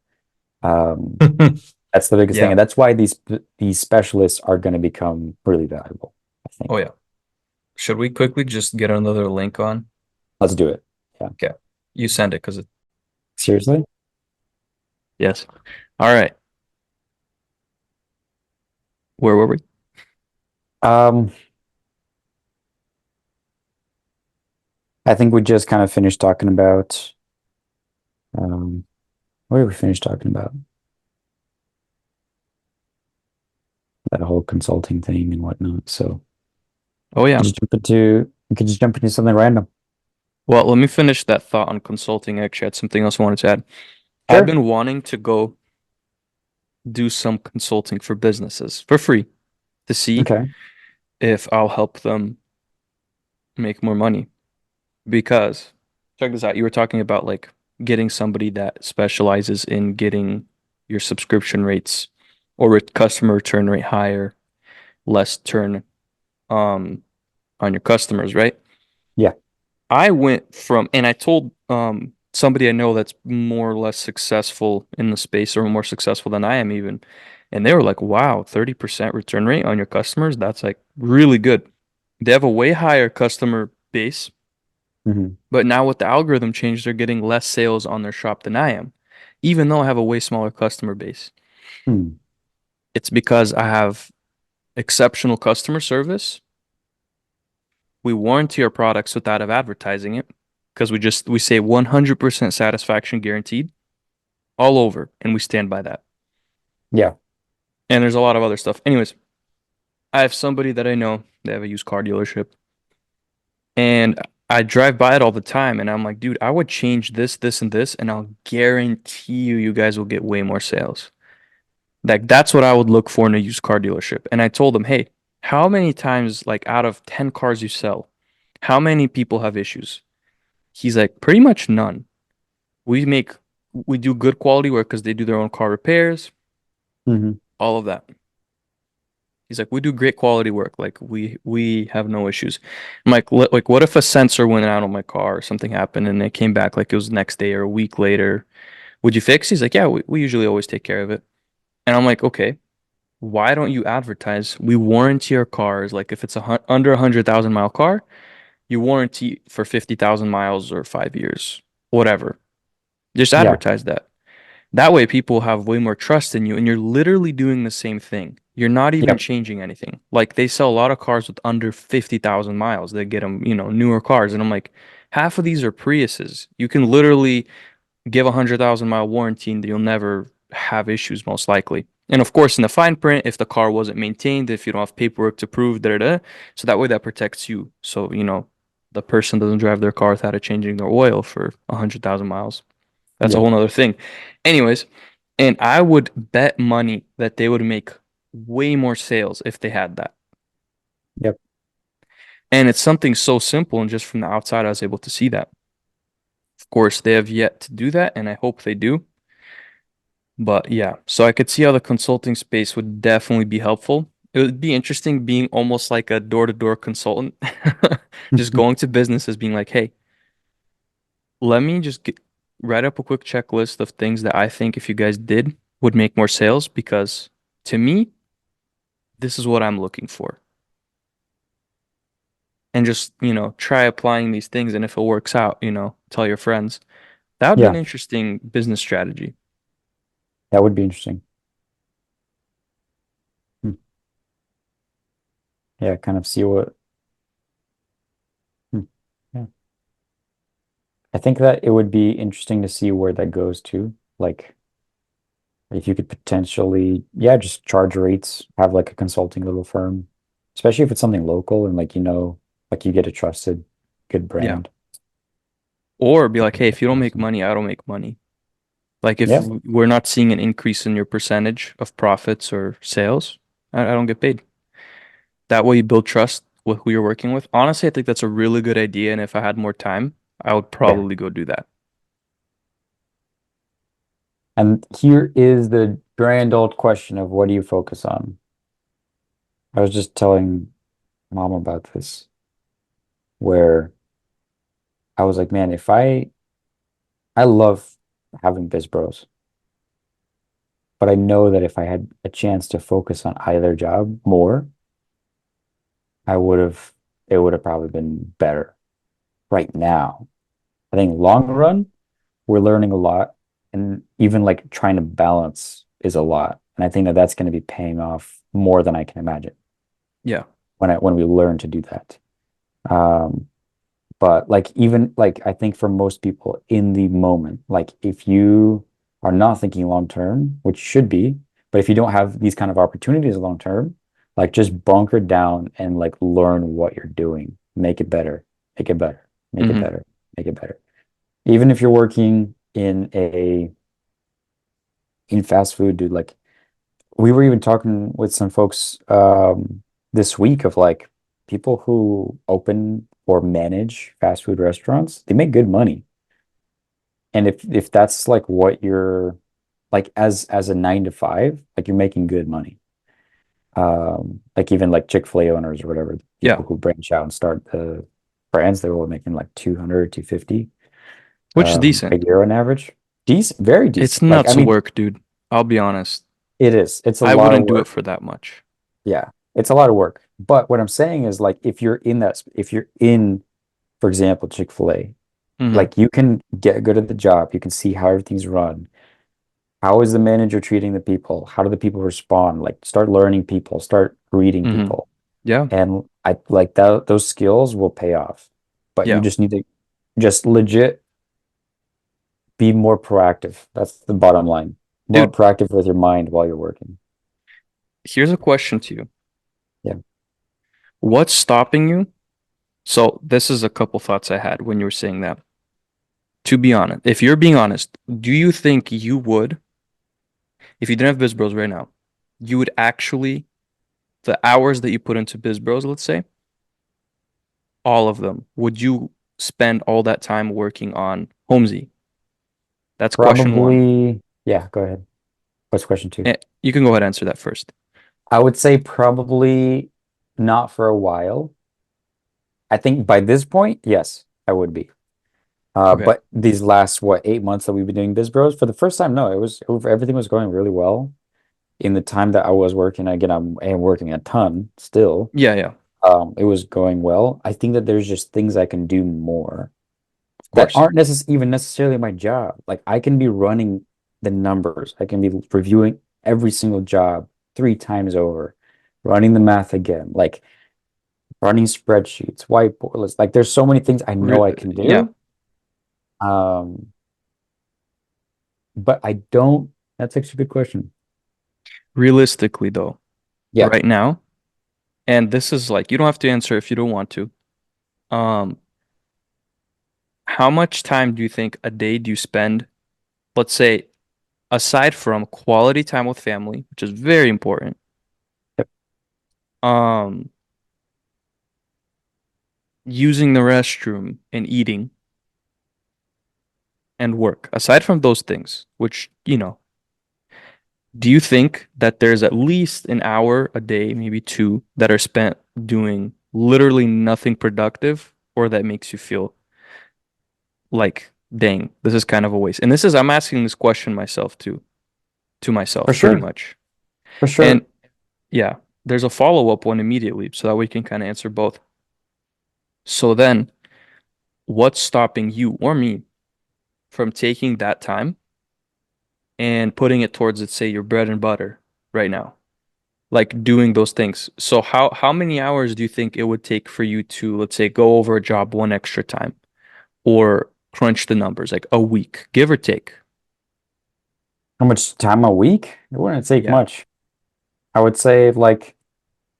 Um, that's the biggest thing, Yeah. and that's why these specialists are going to become really valuable, I think. Oh, yeah. Should we quickly just get another link on? Let's do it. Yeah. Okay. You send it because it. Seriously? Yes. All right. Where were we? Um, I think we just kind of finished talking about um, what did we finish talking about? That whole consulting thing and whatnot. So Oh, yeah. we could just jump into something random. Well, let me finish that thought on consulting. Actually, I had something else I wanted to add. I've Sure. been wanting to go do some consulting for businesses for free to see Okay. if I'll help them make more money. Because check this out. You were talking about like getting somebody that specializes in getting your subscription rates or customer return rate higher, less turn um on your customers, right? Yeah. I went from, and I told somebody I know that's more or less successful in the space or more successful than I am even, and they were like, "Wow, 30% return rate on your customers, that's like really good." They have a way higher customer base, Hmm. but now with the algorithm change, they're getting less sales on their shop than I am, even though I have a way smaller customer base. Hmm. It's because I have exceptional customer service. We warranty our products without advertising it because we say 100% satisfaction guaranteed all over, and we stand by that. Yeah. And there's a lot of other stuff. Anyways, I have somebody that I know, they have a used car dealership, and I drive by it all the time, and I'm like, dude, I would change this, this, and this, and I'll guarantee you guys will get way more sales. Like that's what I would look for in a used car dealership. And I told him, hey, how many times, like out of 10 cars you sell, how many people have issues? He's like, pretty much none. We make we do good quality work because they do their own car repairs, Hmm. all of that. He's like, we do great quality work. Like we have no issues. I'm like, what if a sensor went out on my car or something happened and it came back like it was the next day or a week later? Would you fix? He's like, yeah, we usually always take care of it. And I'm like, okay, why don't you advertise? We warranty our cars. Like if it's under 100,000 mile car, you warranty for 50,000 miles or 5 years, whatever. Just Yeah. advertise that. That way, people have way more trust in you, and you're literally doing the same thing. You're not even Yep. changing anything. Like they sell a lot of cars with under 50,000 miles. They get them, newer cars, and I'm like, half of these are Priuses. You can literally give a 100,000 mile warranty, and you'll never have issues, most likely. And of course, in the fine print, if the car wasn't maintained, if you don't have paperwork to prove, da da da, so that way that protects you. So the person doesn't drive their car without it changing their oil for 100,000 miles. That's a Yep. whole nother thing. Anyways, and I would bet money that they would make way more sales if they had that. Yep. And it's something so simple, and just from the outside, I was able to see that. Of course, they have yet to do that, and I hope they do. But yeah, so I could see how the consulting space would definitely be helpful. It would be interesting being almost like a door-to-door consultant, just going to businesses being like, hey, let me just write up a quick checklist of things that I think if you guys did would make more sales because to me, this is what I'm looking for. And just, try applying these things. And if it works out, tell your friends. That would be an Yeah. interesting business strategy. That would be interesting. Hmm. Yeah, kind of see what. Hmm. Yeah. I think that it would be interesting to see where that goes to. Like, if you could potentially, yeah, just charge rates, have like a consulting little firm, especially if it's something local and like you get a trusted, good Yeah. brand. Or be I like, think hey, if that'd you be don't make awesome. money, I don't make money. Like if Yeah, we're not seeing an increase in your percentage of profits or sales, I don't get paid. That way you build trust with who you're working with. Honestly, I think that's a really good idea. And if I had more time, I would yeah. probably go do that. And here is the grand old question of what do you focus on? I was just telling mom about this, where I was like, man, if I love having biz bros, but I know that if I had a chance to focus on either job more, I would have, it would have probably been better right now. I think long run, we're learning a lot, and even like trying to balance is a lot. And I think that that's going to be paying off more than I can imagine Yeah. when we learn to do that. Um, But like even like I think for most people in the moment, like if you are not thinking long term, which should be, but if you don't have these kind of opportunities long term, like just bunker down and like learn what you're doing. Make it better. Make it better. Make it Hmm. better. Make it better. Even if you're working in fast food, dude, like we were even talking with some folks this week of like people who open or manage fast food restaurants, they make good money. And if that's like what you're like as a 9 to 5, like you're making good money. Like even like Chick-fil-A owners or whatever, Yeah. people who branch out and start the brands, they're all making like 200, 250 Which is a decent. year on average. Decent, very It's decent. Like I nuts mean, work, dude. I'll be honest. it is. It's a I lot of wouldn't do it work. for that much. Yeah, it's a lot of work. But what I'm saying is like if you're in, for example, Chick-fil-A, Hmm. like you can get good at the job, you can see how everything's run. How is the manager treating the people? How do the people respond? Like start learning people, start reading Hmm. people. Yeah. And I like that those skills will pay off. But you Yeah. just need to just legit be more proactive. That's the bottom line. More Dude, proactive with your mind while you're working. here's a question to you. Yeah. What's stopping you? So this is a couple thoughts I had when you were saying that. To be honest, if you're being honest, do you think you would, if you didn't have Biz Bros right now, you would actually, the hours that you put into Biz Bros, let's say, all of them, would you spend all that time working on Homesy? That's question one. Probably, yeah, go ahead. What's question two? You can go ahead and answer that first. I would say probably not for a while. I think by this point, yes, I would be. Okay. But these last what 8 months that we've been doing Biz Bros, for the first time, no, everything was going really well. in the time that I was working, again, I am working a ton still. Yeah, yeah, It was going well. I think that there's just things I can do more of that course. aren't even necessarily my job. Like I can be running the numbers. I can be reviewing every single job 3 times over, running the math again, like running spreadsheets, whiteboard lists. Like there's so many things I know I can Yeah. do. Um, but I don't. That's actually a good question. Realistically, though, Yeah. right now, and this is like you don't have to answer if you don't want to. Um, how much time do you think a day do you spend, let's say, aside from quality time with family, which is very important, Yep. um, using the restroom and eating and work, aside from those things, which, do you think that there's at least an hour a day, maybe two, that are spent doing literally nothing productive or that makes you feel like, dang, this is kind of a waste? And I'm asking this question myself too, to For myself, pretty sure. much. For And sure. yeah, there's a follow-up one immediately so that we can kind of answer both. So then, what's stopping you or me from taking that time and putting it towards, let's say, your bread and butter right now? Like doing those things. So how many hours do you think it would take for you to, let's say, go over a job one extra time or crunch the numbers, like a week, give or take? How much time a week? It wouldn't take Yeah. much. I would say like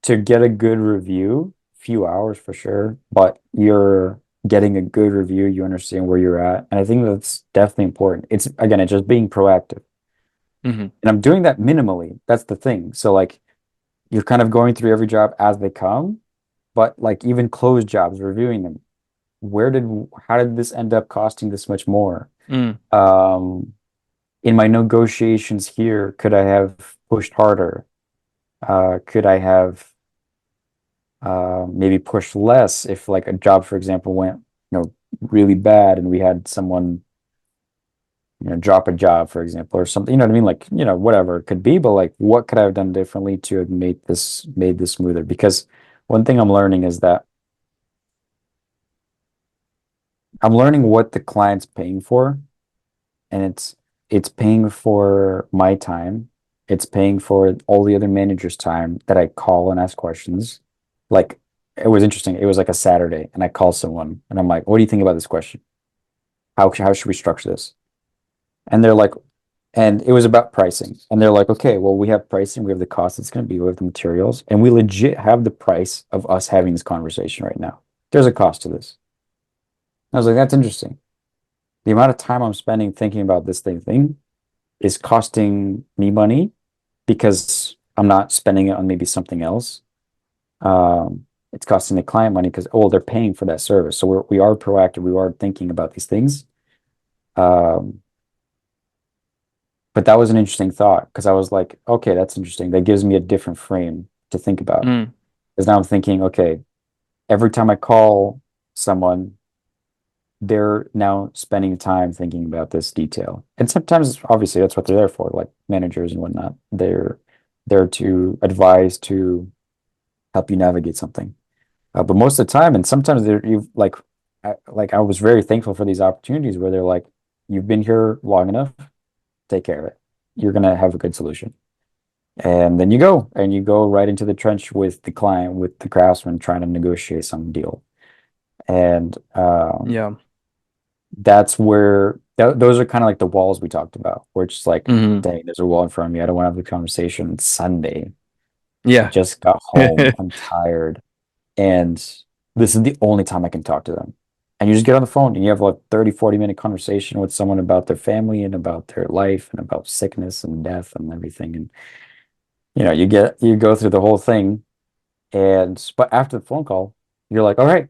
to get a good review, few hours for sure, but you're getting a good review, you understand where you're at. And I think that's definitely important. It's again, it's just being proactive. Hmm. And I'm doing that minimally. That's the thing. So like you're kind of going through every job as they come, but like even closed jobs, reviewing them. How did this end up costing this much more? Mm. Um, in my negotiations here, could I have pushed harder? Could I have maybe push less if like a job, for example, went, really bad and we had someone, drop a job, for example, or something, you know what I mean? Like, whatever it could be, but like what could I have done differently to have made this smoother? Because one thing I'm learning is that I'm learning what the client's paying for, and it's paying for my time. It's paying for all the other managers' time that I call and ask questions. Like it was interesting. It was like a Saturday, and I call someone, and I'm like, "What do you think about this question? How should we structure this?" And they're like, and it was about pricing, and they're like, "Okay, well, we have pricing, we have the cost it's going to be, we have the materials, and we legit have the price of us having this conversation right now. There's a cost to this." I was like, "That's interesting. The amount of time I'm spending thinking about this thing is costing me money because I'm not spending it on maybe something else. It's costing the client money because, oh, they're paying for that service. So we are proactive. We are thinking about these things. Um, but that was an interesting thought because I was like, okay, that's interesting. That gives me a different frame to think about. Mm. Because now I'm thinking, okay, every time I call someone, they're now spending time thinking about this detail. And sometimes, obviously, that's what they're there for, like managers and whatnot. They're there to advise, to help you navigate something. But most of the time, and sometimes I was very thankful for these opportunities where they're like, "You've been here long enough, take care of it. You're gonna have a good solution." And then you go right into the trench with the client, with the craftsman, trying to negotiate some deal. And Yeah. that's where those are kind of like the walls we talked about, where it's just like, Hmm. dang, there's a wall in front of me. I don't want to have the conversation. It's Sunday. I Yeah. just got home. I'm tired. And this is the only time I can talk to them. And you just get on the phone and you have a 30, 40-minute conversation with someone about their family and about their life and about sickness and death and everything. And you go through the whole thing. But after the phone call, you're like, all right,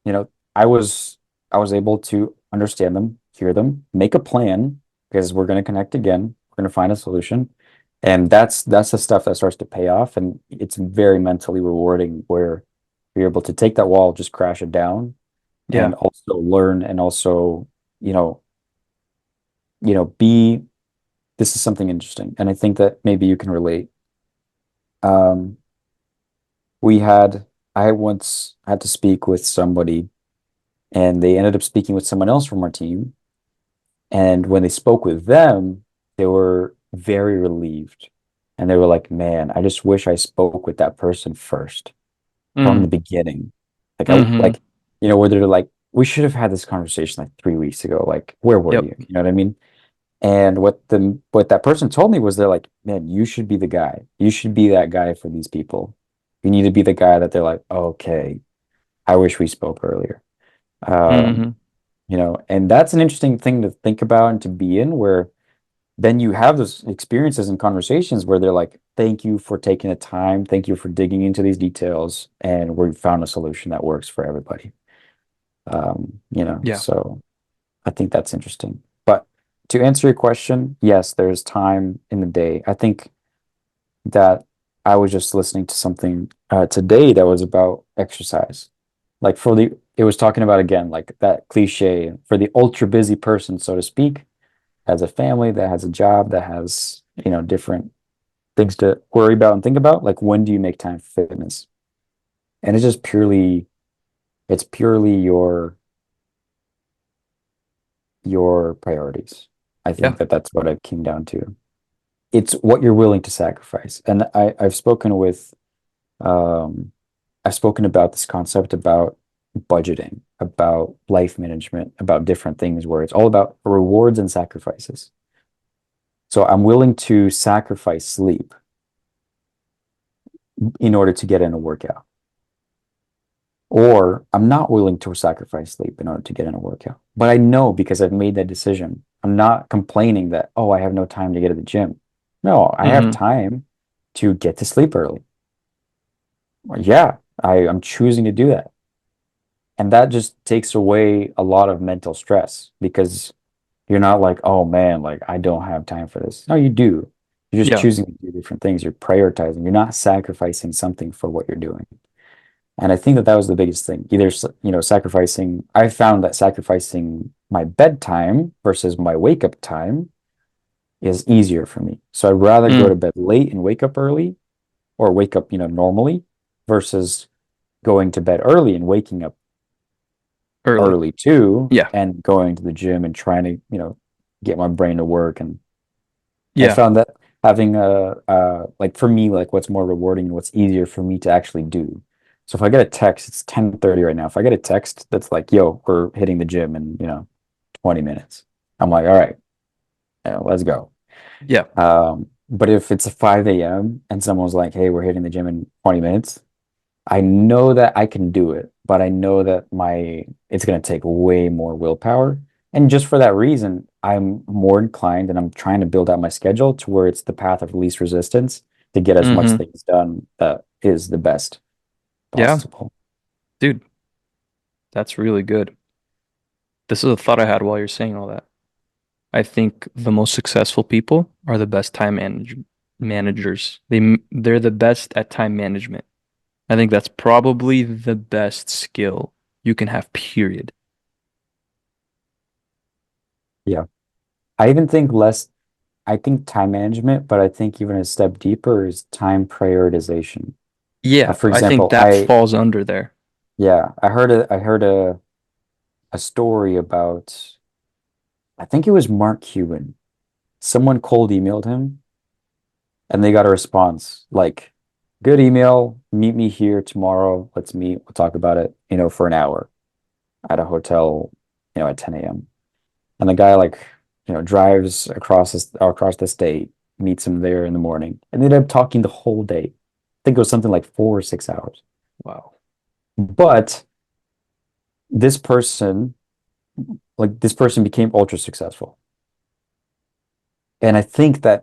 you know, I was I was able to understand them, hear them, make a plan because we're going to connect again. We're going to find a solution. And that's the stuff that starts to pay off. And it's very mentally rewarding where you're able to take that wall, just crash it down, and Yeah. also learn and also, you know, be this is something interesting, and I think that maybe you can relate. Um, we had I once had to speak with somebody, and they ended up speaking with someone else from our team. And when they spoke with them, they were very relieved, and they were like, "Man, I just wish I spoke with that person first from the Mm, beginning." Like I hmm. like where they're like, "We should have had this conversation like 3 weeks ago. Like, where were Yep. you?" You know what I mean? And what that person told me was they're like, man, you should be the guy. You should be that guy for these people. You need to be the guy that they're like, okay, I wish we spoke earlier. Um, Hmm. and that's an interesting thing to think about and to be in, where then you have those experiences and conversations where they're like, thank you for taking the time, thank you for digging into these details, and we found a solution that works for everybody. Yeah. So I think that's interesting. But to answer your question, yes, there's time in the day. I think that I was just listening to something today that was about exercise. Like it was talking about again, like that cliche for the ultra busy person, so to speak, has a family, that has a job, that has, different things to worry about and think about. Like, when do you make time for fitness? And it's purely your priorities. I think Yeah. that that's what it came down to. It's what you're willing to sacrifice. And um, I've spoken about this concept about budgeting, about life management, about different things where it's all about rewards and sacrifices. So I'm willing to sacrifice sleep in order to get in a workout. Or I'm not willing to sacrifice sleep in order to get in a workout. But I know because I've made that decision. I'm not complaining that, oh, I have no time to get to the gym. No, I have Hmm. time to get to sleep early. Yeah, I'm choosing to do that. And that just takes away a lot of mental stress because you're not like, oh man, like I don't have time for this. No, you do. You're just Yeah. choosing to do different things. You're prioritizing. You're not sacrificing something for what you're doing. And I think that that was the biggest thing. Either, sacrificing, I found that sacrificing my bedtime versus my wake up time is easier for me. So I'd rather go to Mm. bed late and wake up early or wake up, normally versus going to bed early and waking up Early. early too Yeah. and going to the gym and trying to, get my brain to work. And I Yeah. found that having like for me, like what's more rewarding and what's easier for me to actually do. So if I get a text, it's 10:30 right now. If I get a text that's like, yo, we're hitting the gym in, 20 minutes. I'm like, all right, let's go. Yeah. But if it's a 5 a.m. and someone's like, hey, we're hitting the gym in 20 minutes, I know that I can do it, but I know that it's going to take way more willpower. And just for that reason, I'm more inclined and I'm trying to build out my schedule to where it's the path of least resistance to get as much Hmm. things done that is the best Yeah. possible. Dude, that's really good. This is a thought I had while you're saying all that. I think the most successful people are the best managers. They're the best at time management. I think that's probably the best skill you can have, period. Yeah. I even think less, I think time management, but I think even a step deeper is time prioritization. Yeah, For I think example, that falls under there. yeah, I heard a story about, I think it was Mark Cuban. Someone cold emailed him and they got a response like, good email, meet me here tomorrow. Let's meet. We'll talk about it, for an hour at a hotel, at 10 a.m. And the guy like, drives across the state, meets him there in the morning, and they ended up talking the whole day. I think it was something like 4 or 6 hours. Wow. But this person, this person became ultra successful. And I think it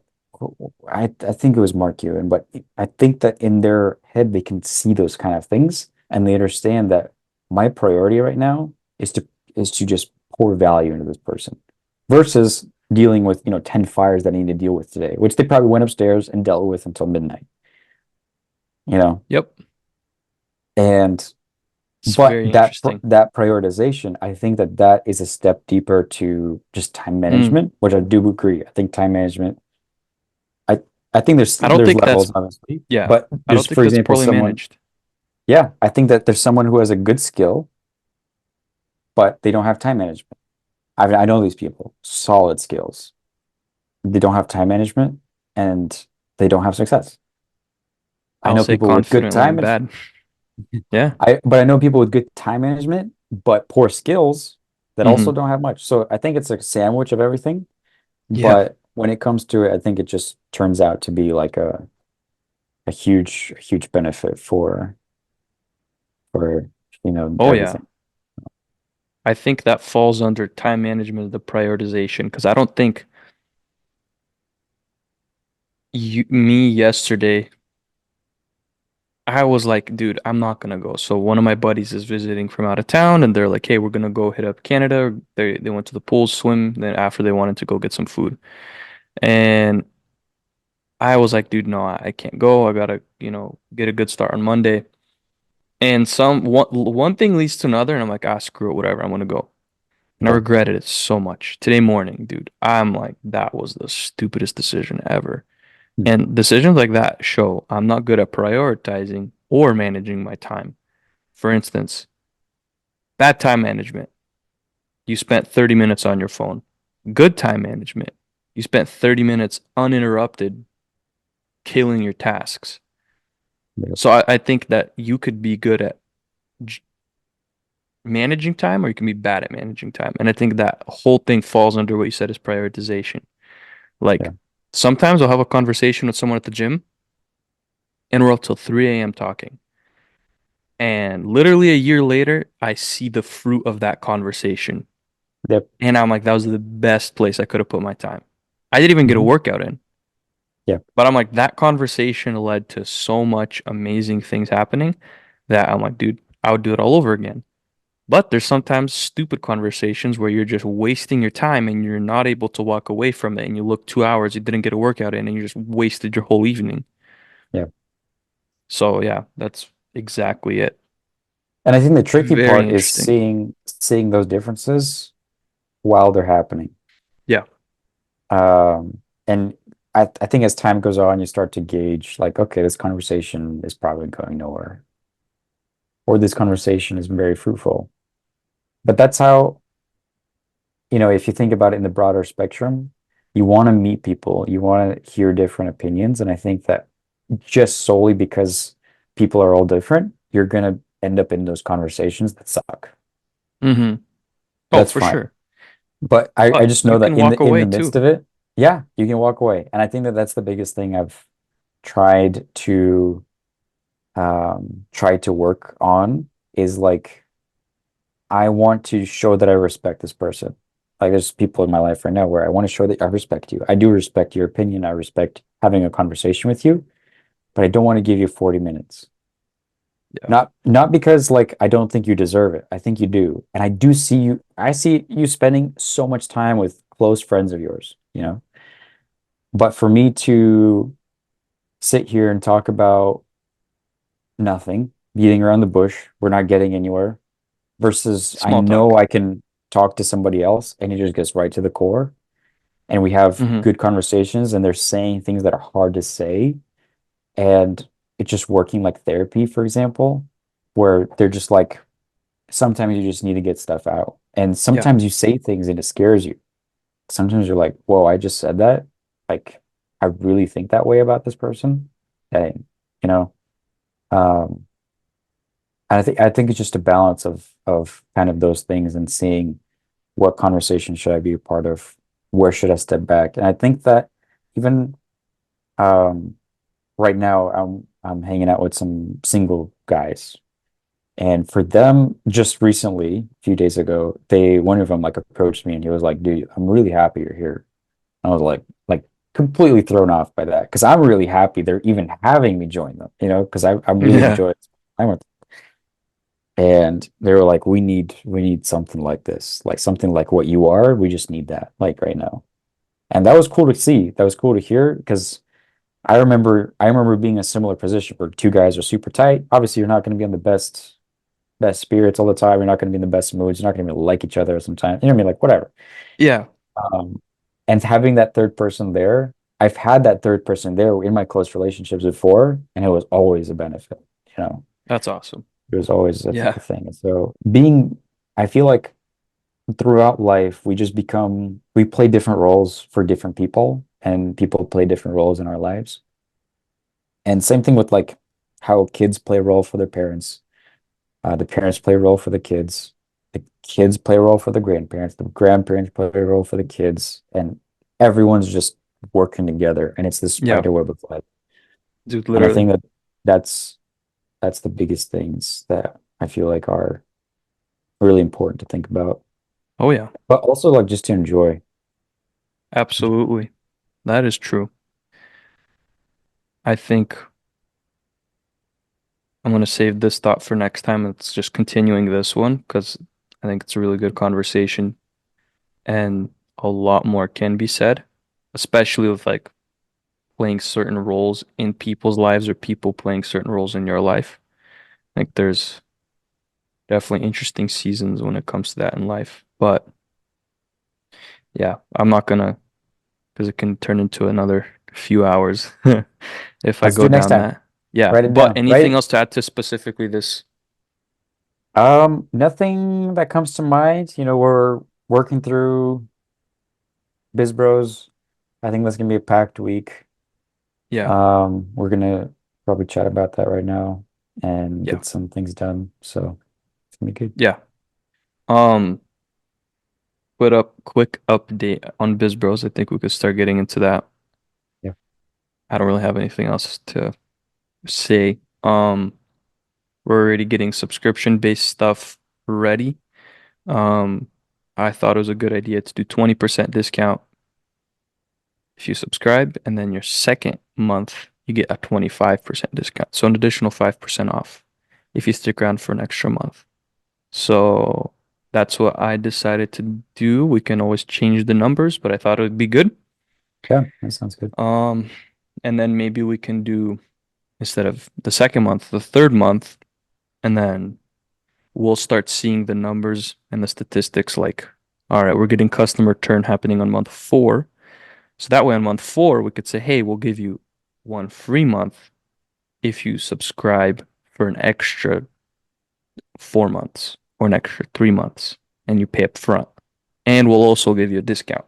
was Mark Cuban, but I think that in their head they can see those kind of things and they understand that my priority right now is to just pour value into this person versus dealing with 10 fires that I need to deal with today, which they probably went upstairs and dealt with until midnight, you know. Yep. And It's But very interesting. that prioritization, I think that that is a step deeper to just time Mm. management, which I do agree. I think time management, I I think I don't there's think that's levels obviously, yeah. but I don't there's, think for that's example, poorly someone, managed. yeah, I think that there's someone who has a good skill, but they don't have time management. I know these people, solid skills. They don't have time management and they don't have success. I I'll know say people with good confidently time and bad. Yeah. but I know people with good time management, but poor skills that also Hmm. don't have much. So I think it's a sandwich of everything. Yeah. But when it comes to it, I think it just turns out to be like a huge benefit for Oh yeah. everything. I think that falls under time management, the prioritization, because I don't think me yesterday, I was like, dude, I'm not gonna go. So one of my buddies is visiting from out of town, and they're like, hey, we're gonna go hit up Canada. They went to the pool, swim. Then after they wanted to go get some food, and I was like, dude, no, I can't go. I gotta, get a good start on Monday. And one thing leads to another, and I'm like, ah, screw it, whatever. I'm gonna go. And I Yeah. regretted it so much. Today morning, dude, I'm like, that was the stupidest decision ever. Hmm. And decisions like that show I'm not good at prioritizing or managing my time. For instance, bad time management. You spent 30 minutes on your phone. Good time management. You spent 30 minutes uninterrupted killing your tasks. Yeah. So I think that you could be good at j- managing time or you can be bad at managing time. And I think that whole thing falls under what you said is prioritization. Yeah. Like sometimes I'll have a conversation with someone at the gym and we're up till 3 a.m. talking. And literally a year later, I see the fruit of that conversation. Yep. And I'm like, that was the best place I could have put my time. I didn't even get a Hmm. workout in, Yeah. but I'm like, that conversation led to so much amazing things happening that I'm like, dude, I would do it all over again. But there's sometimes stupid conversations where you're just wasting your time and you're not able to walk away from it. And you look 2 hours, you didn't get a workout in, and you just wasted your whole evening. Yeah. So, yeah, that's exactly it. And I think the tricky Very part is interesting. seeing those differences while they're happening. Yeah. And I think as time goes on, you start to gauge like, okay, this conversation is probably going nowhere, or this conversation is very fruitful. But that's how, if you think about it in the broader spectrum, you want to meet people, you want to hear different opinions. And I think that just solely because people are all different, you're going to end up in those conversations that suck. Hmm. Oh, That's for fine. sure. But I But just know you that can walk in away the midst too. of it, yeah, you can walk away. And I think that that's the biggest thing I've tried to work on is like I want to show that I respect this person. Like there's people in my life right now where I want to show that I respect you. I do respect your opinion. I respect having a conversation with you, but I don't want to give you 40 minutes. Yeah. Not because like I don't think you deserve it. I think you do. And I see you spending so much time with close friends of yours. But for me to sit here and talk about nothing, beating around the bush, we're not getting anywhere versus I Small know talk. I can talk to somebody else and it just gets right to the core and we have Hmm. good conversations and they're saying things that are hard to say and it's just working like therapy, for example, where they're just like sometimes you just need to get stuff out and Yeah. sometimes you say things and it scares you. Sometimes you're like, whoa, I just said that. Like, I really think that way about this person. And, you know, um, I think it's just a balance of kind of those things and seeing what conversation should I be a part of, where should I step back. And I think that even um, right now I'm hanging out with some single guys. And for them, just recently, a few days ago, one of them like approached me and he was like, dude, I'm really happy you're here. I was like completely thrown off by that because I'm really happy they're even having me join them, because I'm really Yeah. enjoying time with them. And they were like, we need something like this, like something like what you are. We just need that, like right now. And that was cool to see. That was cool to hear because I remember being in a similar position where two guys are super tight. Obviously, you're not going to be on the best, best spirits all the time. You're not going to be in the best moods. You're not going to like each other sometimes. You know what I mean? Like whatever. Yeah, Um, and having that third person there, I've had that third person there in my close relationships before, and it was always a benefit. You know, that's awesome. it was always Yeah. a thing. And so being, I feel like throughout life, we play different roles for different people, and people play different roles in our lives. And same thing with like how kids play a role for their parents. The parents play a role for the kids. The kids play a role for the grandparents. The grandparents play a role for the kids. And everyone's just working together. And it's this Yeah, spider web of life. dude, And I literally. think that that's that's the biggest things that I feel like are really important to think about. Oh yeah, But also like just to enjoy. absolutely. That is true. I think I'm gonna save this thought for next time. It's just continuing this one because I think it's a really good conversation and a lot more can be said, especially with like playing certain roles in people's lives or people playing certain roles in your life. I think there's definitely interesting seasons when it comes to that in life. But yeah, I'm not gonna because it can turn into another few hours if I Let's do go it next down time. that. Yeah, Write it but down. anything else to add to specifically this? Nothing that comes to mind. You know, we're working through Biz Bros. I think that's gonna be a packed week. Yeah, We're gonna probably chat about that right now and yeah, get some things done. So it's gonna be good. yeah. Um, put up quick update on Biz Bros. I think we could start getting into that. Yeah. I don't really have anything else to say. We're already getting subscription-based stuff ready. Um, I thought it was a good idea to do 20% discount if you subscribe, and then your second month you get a 25% discount. So an additional 5% off if you stick around for an extra month. So that's what I decided to do. We can always change the numbers, but I thought it would be good. Yeah, that sounds good. Um, and then maybe we can do instead of the second month, the third month, and then we'll start seeing the numbers and the statistics like, all right, we're getting customer turn happening on month 4. So that way on month 4, we could say, hey, we'll give you one free month if you subscribe for an extra 4 months or an extra 3 months and you pay up front. And we'll also give you a discount.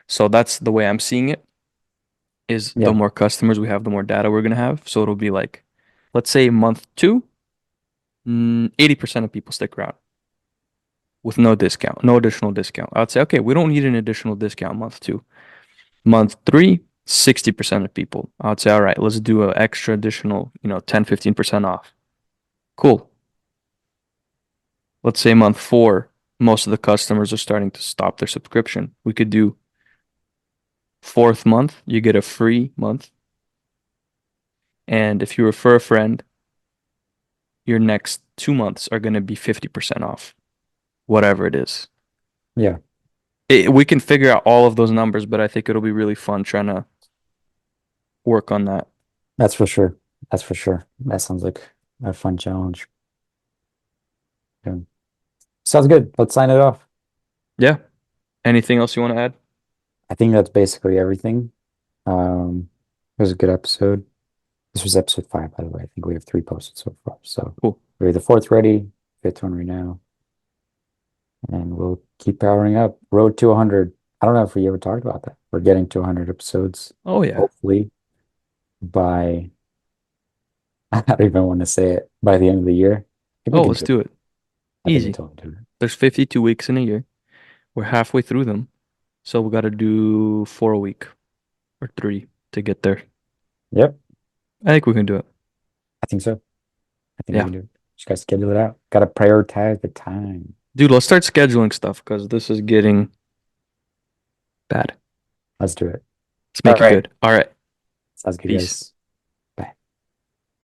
So that's the way I'm seeing it is the Yeah, more customers we have, the more data we're going to have. So it'll be like, let's say month 2, 80% of people stick around with no discount, no additional discount. I'd say, okay, we don't need an additional discount month 2. Month 3, 60% of people. I'd say, all right, let's do an extra additional, 10, 15% off. Cool. Let's say month 4, most of the customers are starting to stop their subscription. We could do fourth month, you get a free month. And if you refer a friend, your next 2 months are going to be 50% off, whatever it is. yeah, We can figure out all of those numbers, but I think it'll be really fun trying to work on that. that's for sure. That's for sure. That sounds like a fun challenge. Yeah. Sounds good. Let's sign it off. Yeah. Anything else you want to add? I think that's basically everything. It was a good episode. This was episode 5, by the way. I think we have 3 posted so far. So Cool. we're the 4th ready, 5th one right now, and we'll keep powering up. Road to 100. I don't know if we ever talked about that. We're getting to 100 episodes, Oh, yeah. hopefully by, I don't even want to say it, by the end of the year. I think we Oh, can let's do it. do it. I think we Easy. totally do it. There's 52 weeks in a year. We're halfway through them. So we got to do 4 a week or 3 to get there. Yep, I think we can do it. I think so. I think we Yeah. can do it. Just gotta schedule it out. Gotta prioritize the time. Dude, let's start scheduling stuff because this is getting bad. Let's do it. Let's All make it right. good. All right. Sounds good, Peace. guys.